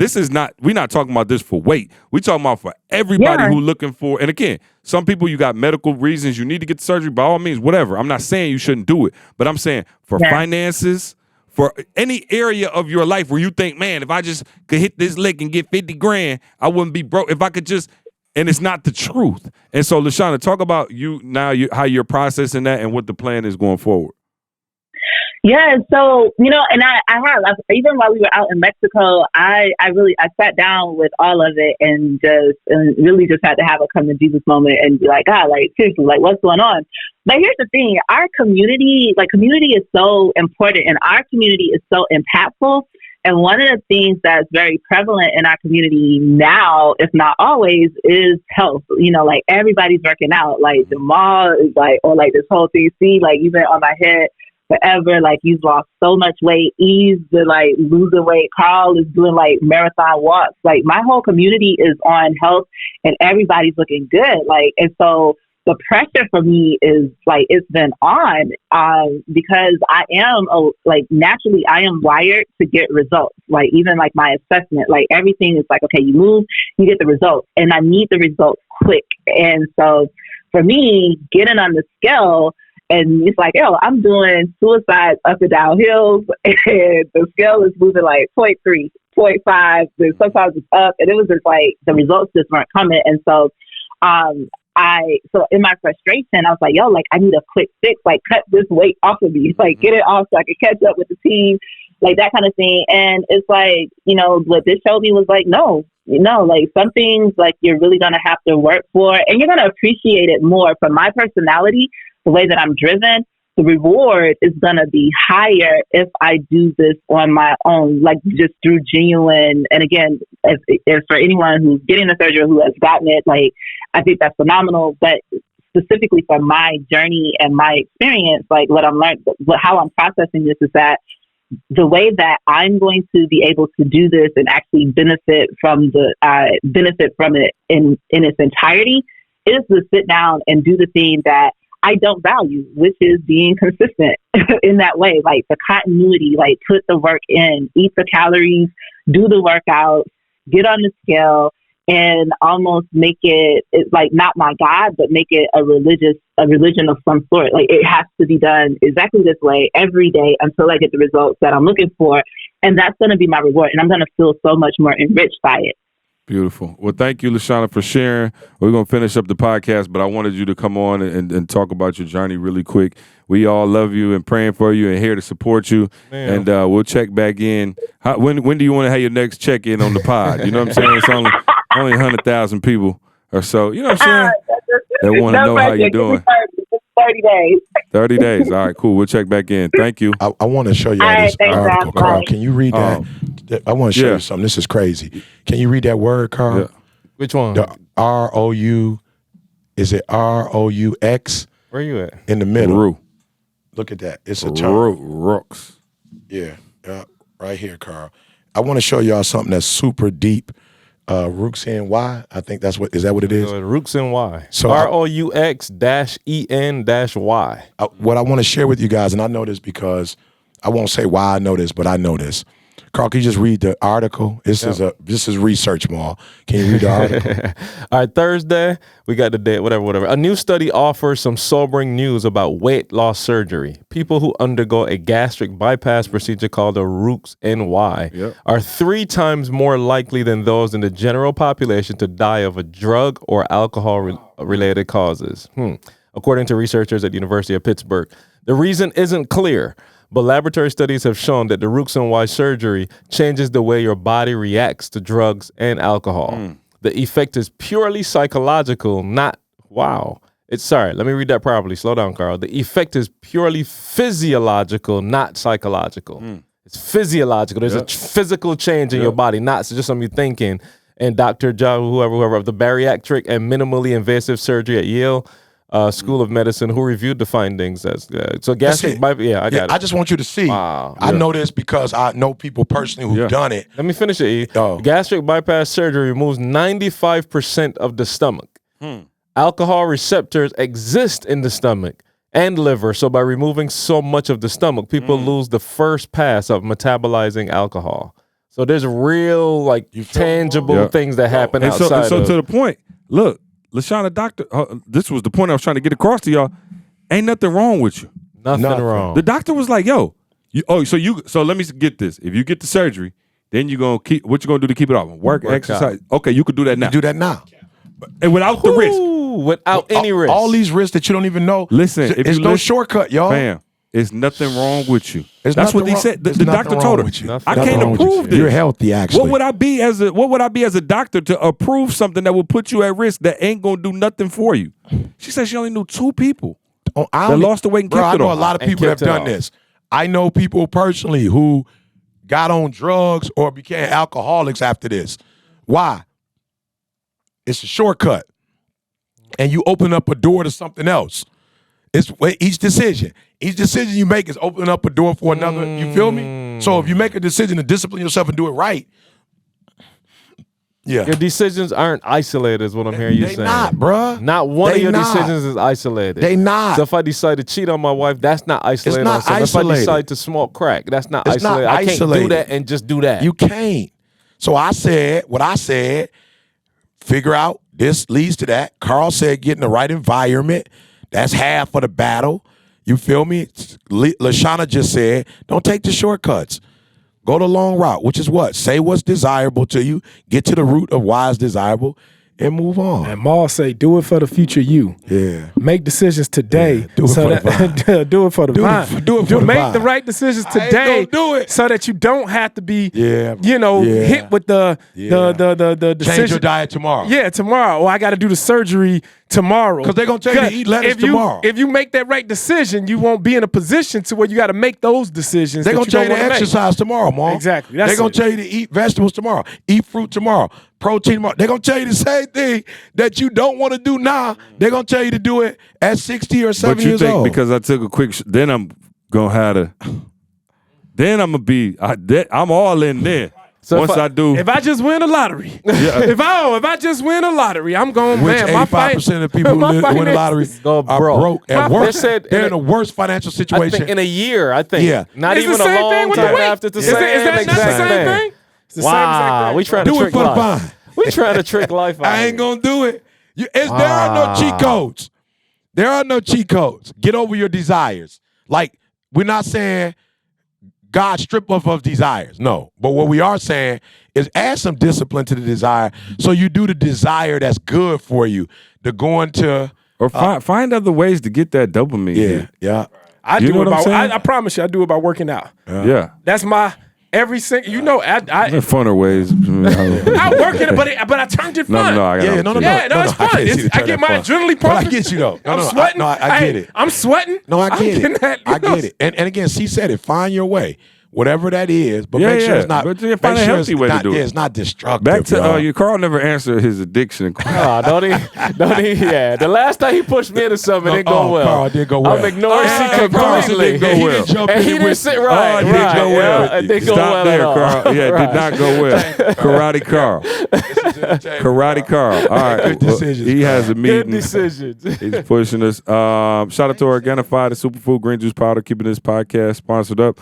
[SPEAKER 1] we're not talking about this for weight. We're talking about for everybody who's looking for, and again, some people, you got medical reasons you need to get the surgery, by all means, whatever. I'm not saying you shouldn't do it, but I'm saying for finances, for any area of your life where you think, man, if I just could hit this lick and get 50 grand, I wouldn't be broke. If I could just, and it's not the truth. And so, LaShawna, talk about how you're processing that and what the plan is going forward.
[SPEAKER 9] Yeah, so, and I have, even while we were out in Mexico, I sat down with all of it and really just had to have a come to Jesus moment and be like, God, like, seriously, like, what's going on? But here's the thing, our community is so important, and our community is so impactful. And one of the things that's very prevalent in our community now, if not always, is health. Like everybody's working out, like the mall is like, or like this whole thing, like you've been on my head forever, like you've lost so much weight, Eve's the like losing weight, Carl is doing like marathon walks, like my whole community is on health and everybody's looking good, like, and so the pressure for me is like, it's been on because I am naturally I am wired to get results, like even like my assessment, like everything is like, okay, you move, you get the results, and I need the results quick. And so for me, getting on the scale, and it's like, yo, I'm doing suicides up and down hills, and the scale is moving like 0.3, 0.5, then sometimes it's up, and it was just like the results just weren't coming. And so so in my frustration, I was like, yo, like I need a quick fix, like cut this weight off of me, like get it off so I can catch up with the team. like that kind of thing. And it's like, you know, what this showed me was like, no, like some things like you're really going to have to work for, and you're going to appreciate it more. From my personality, the way that I'm driven, the reward is going to be higher if I do this on my own, like just through genuine. And again, as for anyone who's getting the surgery or who has gotten it, like, I think that's phenomenal. But specifically for my journey and my experience, like what I'm learning, how I'm processing this is that the way that I'm going to be able to do this and actually benefit from it in its entirety is to sit down and do the thing that I don't value, which is being consistent in that way, like the continuity, like put the work in, eat the calories, do the workout, get on the scale, and almost make it like not my God, but make it a religion of some sort. Like it has to be done exactly this way every day until I get the results that I'm looking for. And that's going to be my reward. And I'm going to feel so much more enriched by it.
[SPEAKER 1] Beautiful. Well, thank you, LaShawna, for sharing. We're going to finish up the podcast, but I wanted you to come on and talk about your journey really quick. We all love you and praying for you and here to support you. Man. And we'll check back in. When do you want to have your next check-in on the pod? You know what I'm saying? It's only 100,000 people or so. You know what I'm saying? They want to know how you're doing.
[SPEAKER 9] 30 days.
[SPEAKER 1] 30 days. All right, cool. We'll check back in. Thank you.
[SPEAKER 6] I want to show you this article, Carl. Can you read that? I want to show you something. This is crazy. Can you read that word, Carl?
[SPEAKER 1] Yeah.
[SPEAKER 3] Which one?
[SPEAKER 6] The R-O-U, is it R-O-U-X?
[SPEAKER 3] Where you at?
[SPEAKER 6] In the middle.
[SPEAKER 1] Roo.
[SPEAKER 6] Look at that. It's a term.
[SPEAKER 1] Rooks.
[SPEAKER 6] Yeah, right here, Carl. I want to show y'all something that's super deep. Rooks-N-Y, I think is that what it is?
[SPEAKER 3] Rooks-N-Y.
[SPEAKER 6] So
[SPEAKER 3] R-O-U-X-E-N-Y.
[SPEAKER 6] What I want to share with you guys, and I know this because I won't say why I know this, but I know this. Carl, can you just read the article? This is research, Maul. Can you read the article?
[SPEAKER 3] All right, Thursday, we got the date, whatever. A new study offers some sobering news about weight loss surgery. People who undergo a gastric bypass procedure called a Rooks-N-Y are 3 times more likely than those in the general population to die of a drug or alcohol-related causes, according to researchers at the University of Pittsburgh. The reason isn't clear, but laboratory studies have shown that the Rooks-N-Y surgery changes the way your body reacts to drugs and alcohol. The effect is purely psychological, let me read that properly. Slow down, Carl. The effect is purely physiological, not psychological. It's physiological. There's a physical change in your body, not just something you're thinking. And Dr. John, whoever of the bariatric and minimally invasive surgery at Yale School of Medicine, who reviewed the findings. So gastric bypass. I got it.
[SPEAKER 6] I just want you to see.
[SPEAKER 3] Wow.
[SPEAKER 6] I know this because I know people personally who've done it.
[SPEAKER 3] Let me finish it, E. Gastric bypass surgery removes 95% of the stomach. Alcohol receptors exist in the stomach and liver, so by removing so much of the stomach, people lose the first pass of metabolizing alcohol. So there's real, tangible things that happen outside.
[SPEAKER 1] So to the point, look, LaShawna, doctor, this was the point I was trying to get across to y'all. Ain't nothing wrong with you.
[SPEAKER 3] Nothing wrong.
[SPEAKER 1] The doctor was like, "Yo, so let me get this. If you get the surgery, then you gonna keep. What you gonna do to keep it off? Work exercise. Okay, you could do that now.
[SPEAKER 6] You do that now,
[SPEAKER 1] and without the risk,
[SPEAKER 3] without any risk.
[SPEAKER 6] All these risks that you don't even know.
[SPEAKER 1] Listen,
[SPEAKER 6] it's no shortcut, y'all.
[SPEAKER 1] Fam, it's nothing wrong with you. That's what he said. The
[SPEAKER 6] There's
[SPEAKER 1] doctor
[SPEAKER 6] nothing
[SPEAKER 1] told
[SPEAKER 6] wrong
[SPEAKER 1] her.
[SPEAKER 6] with you.
[SPEAKER 1] I can't approve this.
[SPEAKER 6] You're healthy, actually.
[SPEAKER 1] What would I be as a doctor to approve something that will put you at risk that ain't gonna do nothing for you? She said she only knew 2 people that lost the weight and kept it off.
[SPEAKER 6] I know a lot of people that have done this. I know people personally who got on drugs or became alcoholics after this. Why? It's a shortcut. And you open up a door to something else. It's each decision you make is opening up a door for another. You feel me? So if you make a decision to discipline yourself and do it right,
[SPEAKER 3] your decisions aren't isolated, is what I'm hearing you saying.
[SPEAKER 6] They not, bruh.
[SPEAKER 3] Not one of your decisions is isolated.
[SPEAKER 6] They not.
[SPEAKER 3] So if I decide to cheat on my wife, that's not isolated.
[SPEAKER 6] It's not isolated.
[SPEAKER 3] If I decide to smoke crack, that's not
[SPEAKER 6] it's
[SPEAKER 3] isolated.
[SPEAKER 6] Not
[SPEAKER 3] I can't do that and just do that.
[SPEAKER 6] You can't. So I said what I said. Figure out this leads to that. Carl said get in the right environment. That's half of the battle. You feel me? LaShawna just said, don't take the shortcuts. Go the long route, which is what? Say what's desirable to you. Get to the root of why it's desirable. and move on.
[SPEAKER 5] And Maul say, do it for the future you.
[SPEAKER 6] Yeah.
[SPEAKER 5] Make decisions today.
[SPEAKER 6] Do it
[SPEAKER 5] so
[SPEAKER 6] for the vine.
[SPEAKER 5] do it for the vine.
[SPEAKER 6] Do it for the
[SPEAKER 5] make
[SPEAKER 6] vine.
[SPEAKER 5] the right decisions
[SPEAKER 6] I ain't
[SPEAKER 5] today.
[SPEAKER 6] gonna do it.
[SPEAKER 5] So that you don't have to be,
[SPEAKER 6] Yeah.
[SPEAKER 5] hit with the decision.
[SPEAKER 6] Change your diet tomorrow.
[SPEAKER 5] Yeah, tomorrow. Or I got to do the surgery tomorrow.
[SPEAKER 6] Because they're going to tell you to eat lettuce tomorrow.
[SPEAKER 5] If you make that right decision, you won't be in a position to where you got to make those decisions.
[SPEAKER 6] They're going to tell you to exercise tomorrow, Mom.
[SPEAKER 5] Exactly.
[SPEAKER 6] They're going to tell you to eat vegetables tomorrow, eat fruit tomorrow, protein tomorrow. They're going to tell you the same thing that you don't want to do now. They're going to tell you to do it at 60 or 70 years old.
[SPEAKER 1] Because I took a quick, then I'm going to have to, then I'm going to be, I'm all in there.
[SPEAKER 7] So
[SPEAKER 1] Once I do.
[SPEAKER 5] If I just win the lottery, if I just win the lottery, I'm going,
[SPEAKER 6] Which
[SPEAKER 5] man, my
[SPEAKER 6] 85% of the people who win the lottery
[SPEAKER 7] go
[SPEAKER 6] are broke. And worse, they're in a worse financial
[SPEAKER 7] I
[SPEAKER 6] situation.
[SPEAKER 7] think in a year,
[SPEAKER 6] Yeah.
[SPEAKER 7] Not
[SPEAKER 5] It's
[SPEAKER 7] even
[SPEAKER 5] the
[SPEAKER 7] a
[SPEAKER 5] same thing
[SPEAKER 7] long
[SPEAKER 5] with the
[SPEAKER 7] time
[SPEAKER 5] weight.
[SPEAKER 7] after. It's the
[SPEAKER 5] Is
[SPEAKER 7] same
[SPEAKER 5] that not the
[SPEAKER 7] exact
[SPEAKER 5] same
[SPEAKER 7] thing.
[SPEAKER 5] thing? It's the same exact
[SPEAKER 7] Wow,
[SPEAKER 5] thing.
[SPEAKER 7] we trying
[SPEAKER 6] Do
[SPEAKER 7] to
[SPEAKER 6] it
[SPEAKER 7] trick
[SPEAKER 6] for the
[SPEAKER 7] life.
[SPEAKER 6] vine.
[SPEAKER 7] We trying to trick life out
[SPEAKER 6] I ain't going to do it. There are no cheat codes. There are no cheat codes. Get over your desires. Like, we're not saying God strip us of desires. No. But what we are saying is add some discipline to the desire so you do the desire that's good for you. The going to...
[SPEAKER 1] Or find other ways to get that dopamine.
[SPEAKER 6] Yeah.
[SPEAKER 5] I
[SPEAKER 1] You
[SPEAKER 5] do
[SPEAKER 1] know
[SPEAKER 5] it
[SPEAKER 1] what I'm
[SPEAKER 5] by,
[SPEAKER 1] saying?
[SPEAKER 5] I promise you, I do it by working out.
[SPEAKER 1] Yeah.
[SPEAKER 5] That's my every single. I
[SPEAKER 1] There's funner ways.
[SPEAKER 5] I work in it, but I turned it fun.
[SPEAKER 1] No, I got
[SPEAKER 6] Yeah, no,
[SPEAKER 5] it's fun.
[SPEAKER 6] can't see the
[SPEAKER 5] I get my
[SPEAKER 6] turn
[SPEAKER 5] adrenaline
[SPEAKER 6] But I
[SPEAKER 5] pumping.
[SPEAKER 6] get you, though. No,
[SPEAKER 5] I'm
[SPEAKER 6] no,
[SPEAKER 5] sweating.
[SPEAKER 6] I get it.
[SPEAKER 5] I'm sweating.
[SPEAKER 6] No, I
[SPEAKER 5] I'm
[SPEAKER 6] get
[SPEAKER 5] getting
[SPEAKER 6] it.
[SPEAKER 5] that,
[SPEAKER 6] I get it. And again, she said it. Find your way. Whatever that is, but make sure it's not.
[SPEAKER 1] But you find a healthy way to do it.
[SPEAKER 6] Yeah, it's not destructive.
[SPEAKER 1] Back to
[SPEAKER 6] y'all.
[SPEAKER 1] Carl never answered his addiction.
[SPEAKER 7] Oh, don't he? Yeah, the last time he pushed me into something, it didn't go well.
[SPEAKER 6] Carl didn't go well.
[SPEAKER 7] I'm ignoring C
[SPEAKER 6] Carl
[SPEAKER 7] completely.
[SPEAKER 6] didn't go well.
[SPEAKER 7] And he didn't sit right.
[SPEAKER 1] Oh, it didn't go well.
[SPEAKER 7] Yeah, it didn't go
[SPEAKER 1] Stop
[SPEAKER 7] well
[SPEAKER 1] there,
[SPEAKER 7] at all.
[SPEAKER 1] Carl. Yeah, it did not go well. Karate Carl. Karate Carl. All right.
[SPEAKER 6] Good decisions,
[SPEAKER 1] He has a
[SPEAKER 7] Good
[SPEAKER 1] meeting.
[SPEAKER 7] decisions.
[SPEAKER 1] He's pushing us. Shout out to Organifi, the superfood green juice powder, keeping this podcast sponsored up.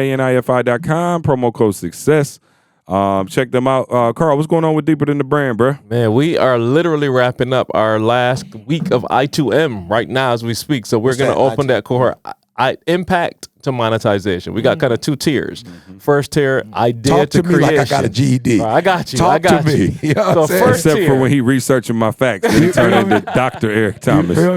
[SPEAKER 1] ORGANIFI.com, promo code success. Check them out. Carl, what's going on with Deeper Than the Brand, bro?
[SPEAKER 7] Man, we are literally wrapping up our last week of I2M right now as we speak. So we're going to open that cohort. Impact to monetization. We got kind of two tiers. First tier, idea
[SPEAKER 6] Talk to me
[SPEAKER 7] creation.
[SPEAKER 6] like I got a GED.
[SPEAKER 7] All right, I got you.
[SPEAKER 6] Talk
[SPEAKER 7] I got
[SPEAKER 6] to
[SPEAKER 7] you.
[SPEAKER 6] me. You know what
[SPEAKER 7] So
[SPEAKER 6] I'm saying?
[SPEAKER 7] first
[SPEAKER 1] Except
[SPEAKER 7] tier.
[SPEAKER 1] for when he researching my facts, then he turned into Dr. Eric Thomas.
[SPEAKER 6] Right.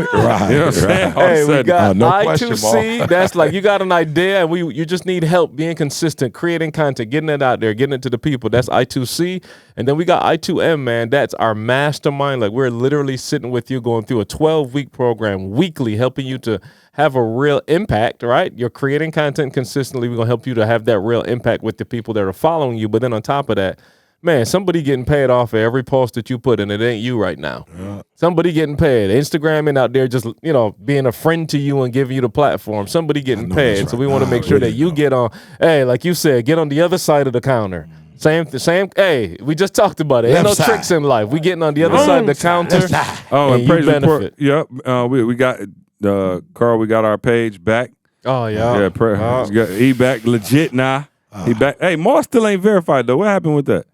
[SPEAKER 1] You know what I'm saying? All of a
[SPEAKER 7] Hey, we
[SPEAKER 1] sudden,
[SPEAKER 7] got
[SPEAKER 6] no question,
[SPEAKER 7] I2C. That's like you got an idea and you just need help being consistent, creating content, getting it out there, getting it to the people. That's I2C. And then we got I2M, man. That's our mastermind. Like we're literally sitting with you going through a 12-week program weekly, helping you to have a real impact, right? You're creating content consistently. We're going to help you to have that real impact with the people that are following you. But then on top of that, man, somebody getting paid off for every post that you put, and it ain't you right now. Somebody getting paid. Instagramming out there just, being a friend to you and giving you the platform. Somebody getting paid. So we want to make sure that you get on, hey, like you said, get on the other side of the counter. Same. Hey, we just talked about it. Ain't no tricks in life. We getting on the other side of the counter.
[SPEAKER 1] Oh, and
[SPEAKER 7] you
[SPEAKER 1] praise report.
[SPEAKER 7] benefit.
[SPEAKER 1] Yep. We got Carl. We got our page back.
[SPEAKER 7] Oh yeah.
[SPEAKER 1] Yeah. He back legit now. He back. Hey, Moore still ain't verified though. What happened with that?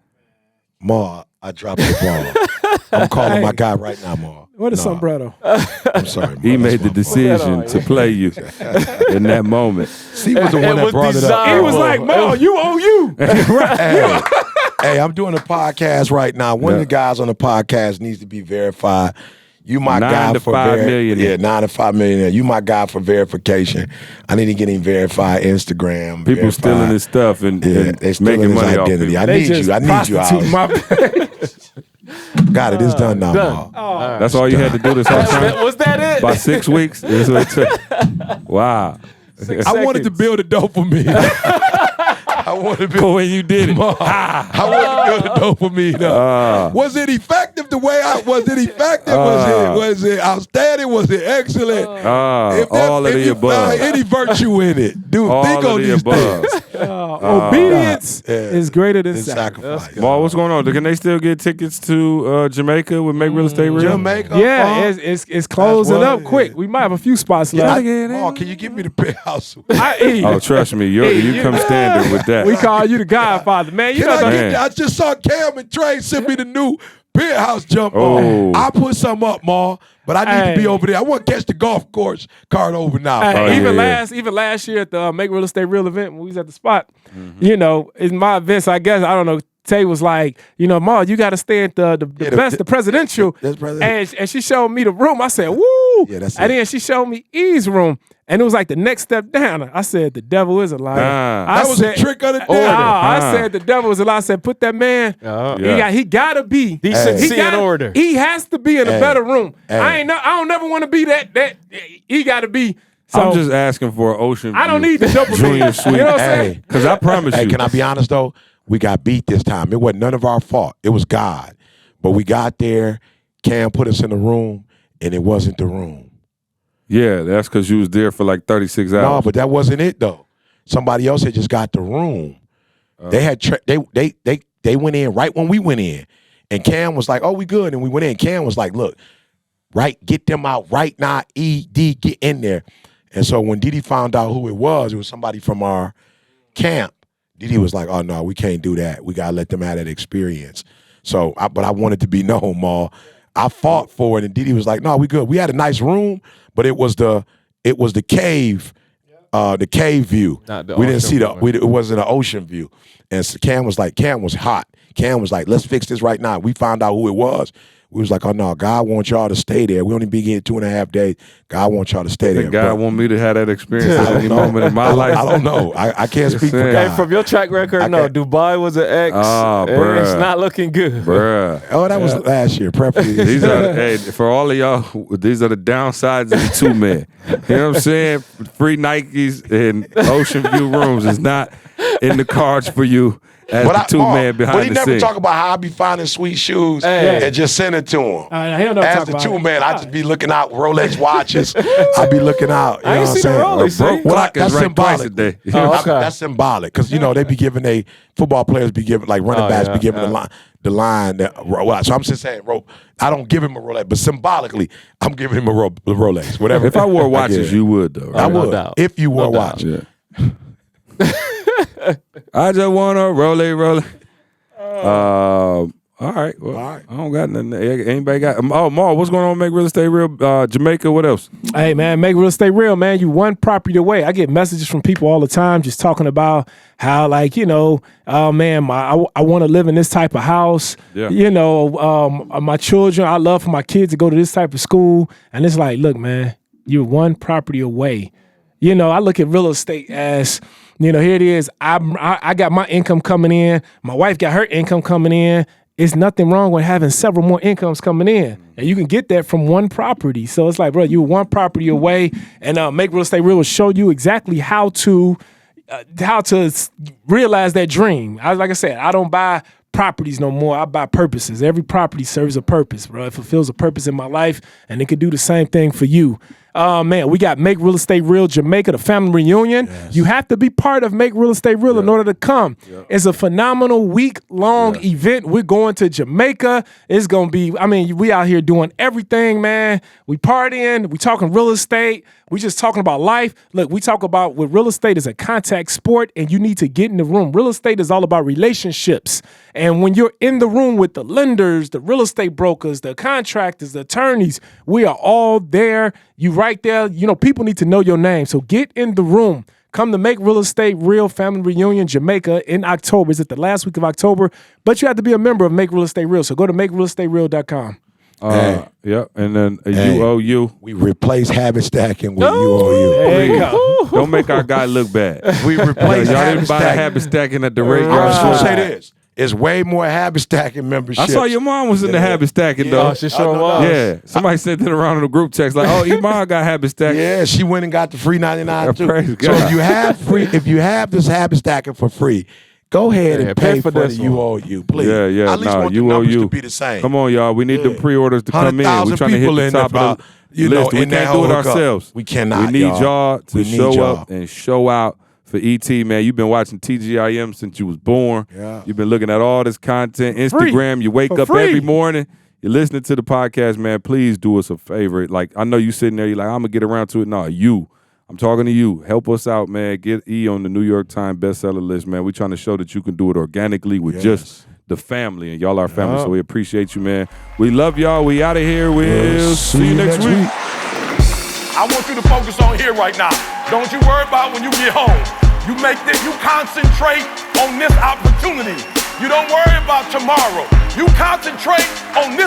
[SPEAKER 6] Ma, I dropped the ball. I'm calling my guy right now, Ma.
[SPEAKER 5] What is sombrero?
[SPEAKER 6] I'm sorry, Ma.
[SPEAKER 1] He
[SPEAKER 6] That's
[SPEAKER 1] my the decision to play you in that moment.
[SPEAKER 6] He was the one that brought it up.
[SPEAKER 5] He was like, "Mo, you owe you."
[SPEAKER 6] Hey, I'm doing a podcast right now. One of the guys on the podcast needs to be verified. You my
[SPEAKER 1] 9
[SPEAKER 6] guy
[SPEAKER 1] to
[SPEAKER 6] for
[SPEAKER 1] 5 million.
[SPEAKER 6] Yeah, 9 to 5 million. You my guy for verification. I need to get him verified Instagram.
[SPEAKER 1] People
[SPEAKER 6] verified.
[SPEAKER 1] stealing his stuff and
[SPEAKER 6] they stealing
[SPEAKER 1] making
[SPEAKER 6] his
[SPEAKER 1] money off
[SPEAKER 6] identity.
[SPEAKER 1] it.
[SPEAKER 6] I
[SPEAKER 5] They
[SPEAKER 6] need
[SPEAKER 5] just
[SPEAKER 6] you. I need you
[SPEAKER 5] prostitute
[SPEAKER 6] out. Got it. It's done now, Ma.
[SPEAKER 1] That's all you had to do this whole time.
[SPEAKER 7] Was that it?
[SPEAKER 1] About 6 weeks. That's what it took. Wow.
[SPEAKER 6] I wanted to build a dopamine. I wanted to build.
[SPEAKER 1] When you did it.
[SPEAKER 6] I wanted to build a dopamine. Was it effective the way I was? It effective? Was it outstanding? Was it excellent?
[SPEAKER 1] All of the above.
[SPEAKER 6] Any virtue in it, dude.
[SPEAKER 1] All
[SPEAKER 6] think
[SPEAKER 1] of
[SPEAKER 6] on
[SPEAKER 1] the
[SPEAKER 6] these
[SPEAKER 1] above.
[SPEAKER 6] things.
[SPEAKER 5] Obedience is greater than sacrifice.
[SPEAKER 6] Sacrifice.
[SPEAKER 1] Paul, what's going on? Can they still get tickets to Jamaica with Make Real Estate Real?
[SPEAKER 6] Jamaica.
[SPEAKER 5] Yeah, it's closing
[SPEAKER 6] That's
[SPEAKER 5] up
[SPEAKER 6] what
[SPEAKER 5] quick.
[SPEAKER 6] it
[SPEAKER 5] We might have a few spots left.
[SPEAKER 6] Paul, can you give me the penthouse?
[SPEAKER 1] Oh, trust me, you come standard with that.
[SPEAKER 5] We call you the Godfather, man. You know
[SPEAKER 1] Man.
[SPEAKER 6] I just saw Cam and Trey send me the new penthouse jump
[SPEAKER 1] Oh.
[SPEAKER 6] on. I'll put some up, Ma, but I need to be over there. I want to catch the golf course card over now.
[SPEAKER 5] Even
[SPEAKER 1] yeah.
[SPEAKER 5] last year at the Make Real Estate Real event when we was at the spot, in my events, I guess, I don't know, Tay was like, Ma, you got to stay at the presidential. And she showed me the room. I said, woo.
[SPEAKER 6] Yeah, that's
[SPEAKER 5] and
[SPEAKER 6] it.
[SPEAKER 5] then she showed me E's room. And it was like the next step down. I said, the devil is a liar.
[SPEAKER 6] That was a trick of the devil.
[SPEAKER 5] I said, the devil is a liar. I said, put that man. He got to be.
[SPEAKER 7] Decency and order.
[SPEAKER 5] He has to be in a better room. I don't never want to be that. He got to be. So,
[SPEAKER 1] I'm just asking for an Ocean View.
[SPEAKER 5] I don't need the dopamine.
[SPEAKER 1] Junior Suite.
[SPEAKER 5] You know what I'm saying?
[SPEAKER 1] Because I promise you.
[SPEAKER 6] Can I be honest, though? We got beat this time. It wasn't none of our fault. It was God. But we got there. Cam put us in the room, and it wasn't the room.
[SPEAKER 1] Yeah, that's because you was there for like 36 hours.
[SPEAKER 6] No, but that wasn't it, though. Somebody else had just got the room. They had they went in right when we went in. And Cam was like, oh, we good. And we went in. Cam was like, look, get them out right now. ED, get in there. And so when Didi found out who it was somebody from our camp. Didi was like, oh, no, we can't do that. We got to let them have that experience. So, but I wanted to be known, Ma. I fought for it, and Didi was like, no, we good. We had a nice room, but it was the cave, the cave view. We didn't see it wasn't an ocean view. And so Cam was hot. Cam was like, let's fix this right now. We found out who it was. We was like, oh, no, God wants y'all to stay there. We only be here 2.5 days. God wants y'all to stay there.
[SPEAKER 1] God want me to have that experience at any moment in my life.
[SPEAKER 6] I don't know. I can't speak for God.
[SPEAKER 7] Hey, from your track record, no, Dubai was an X.
[SPEAKER 1] Bruh.
[SPEAKER 7] It's not looking good.
[SPEAKER 1] Bruh.
[SPEAKER 6] Oh, that was last year.
[SPEAKER 1] These are, for all of y'all, these are the downsides of the two men. You know what I'm saying? Free Nikes and Ocean View rooms is not in the cards for you. As the two man behind the scene.
[SPEAKER 6] But he never talk about how I be finding sweet shoes and just send it to him. As the two man, I just be looking out Rolex watches. I be looking out. You know what I'm saying?
[SPEAKER 1] Broke clock is right twice a day.
[SPEAKER 6] That's symbolic because they be giving football players be giving running backs be giving the line. So I'm just saying, I don't give him a Rolex, but symbolically, I'm giving him a Rolex. Whatever.
[SPEAKER 1] If I wore watches, you would though. Right?
[SPEAKER 6] I would. If you wore watches.
[SPEAKER 1] I just want to roll. All right. Well, I don't got nothing. Anybody got? Mar, what's going on? Make Real Estate Real. Jamaica. What else?
[SPEAKER 5] Hey, man, Make Real Estate Real, man. You one property away. I get messages from people all the time just talking about how, oh man, I want to live in this type of house.
[SPEAKER 1] Yeah.
[SPEAKER 5] My children. I love for my kids to go to this type of school. And it's like, look, man, you're one property away. I look at real estate as, here it is. I got my income coming in. My wife got her income coming in. It's nothing wrong with having several more incomes coming in. And you can get that from one property. So it's like, bro, you're one property away. And Make Real Estate Real will show you exactly how to realize that dream. Like I said, I don't buy properties no more. I buy purposes. Every property serves a purpose, bro. It fulfills a purpose in my life, and it could do the same thing for you. Man, we got Make Real Estate Real Jamaica, the family reunion. Yes. You have to be part of Make Real Estate Real in order to come. Yep. It's a phenomenal week-long event. We're going to Jamaica. It's going to be, we out here doing everything, man. We partying. We talking real estate. We just talking about life. Look, we talk about what real estate is a contact sport, and you need to get in the room. Real estate is all about relationships. And when you're in the room with the lenders, the real estate brokers, the contractors, the attorneys, we are all there. You right there. People need to know your name. So get in the room. Come to Make Real Estate Real Family Reunion Jamaica in October. It's at the last week of October. But you have to be a member of Make Real Estate Real. So go to makerealestatereal.com.
[SPEAKER 1] Yeah, and then UOU.
[SPEAKER 6] We replace habit stacking with UOU.
[SPEAKER 5] There you go.
[SPEAKER 1] Don't make our guy look bad.
[SPEAKER 6] We replace
[SPEAKER 1] y'all
[SPEAKER 6] habit
[SPEAKER 1] didn't buy
[SPEAKER 6] stacking.
[SPEAKER 1] habit stacking at the rate.
[SPEAKER 6] I was going to say this. It's way more habit stacking memberships.
[SPEAKER 1] I saw your mom was in the habit stacking though.
[SPEAKER 7] Oh, she sure was.
[SPEAKER 1] Yeah, somebody sent it around in the group text like, "Oh, your mom got habit stacking."
[SPEAKER 6] Yeah, she went and got the free 99 too.
[SPEAKER 1] Praise
[SPEAKER 6] So
[SPEAKER 1] God.
[SPEAKER 6] if you have this habit stacking for free, go ahead and pay for the UOU, please.
[SPEAKER 1] Yeah.
[SPEAKER 6] At least want the numbers to be the same.
[SPEAKER 1] Come on, y'all. We need the pre-orders to come in. We're trying to hit the top of the list. We can't do it ourselves.
[SPEAKER 6] We cannot.
[SPEAKER 1] We need y'all to show up and show out for ET, man. You've been watching TGIM since you was born.
[SPEAKER 6] Yeah.
[SPEAKER 1] You've been looking at all this content. Instagram, you wake up every morning. You're listening to the podcast, man. Please do us a favor. Like, I know you sitting there, you're like, I'm going to get around to it. No, I'm talking to you. Help us out, man. Get E on the New York Times bestseller list, man. We're trying to show that you can do it organically with just the family. And y'all are family, so we appreciate you, man. We love y'all. We out of here. We'll see you next week.
[SPEAKER 4] I want you to focus on here right now. Don't you worry about when you get home. You concentrate on this opportunity. You don't worry about tomorrow. You concentrate on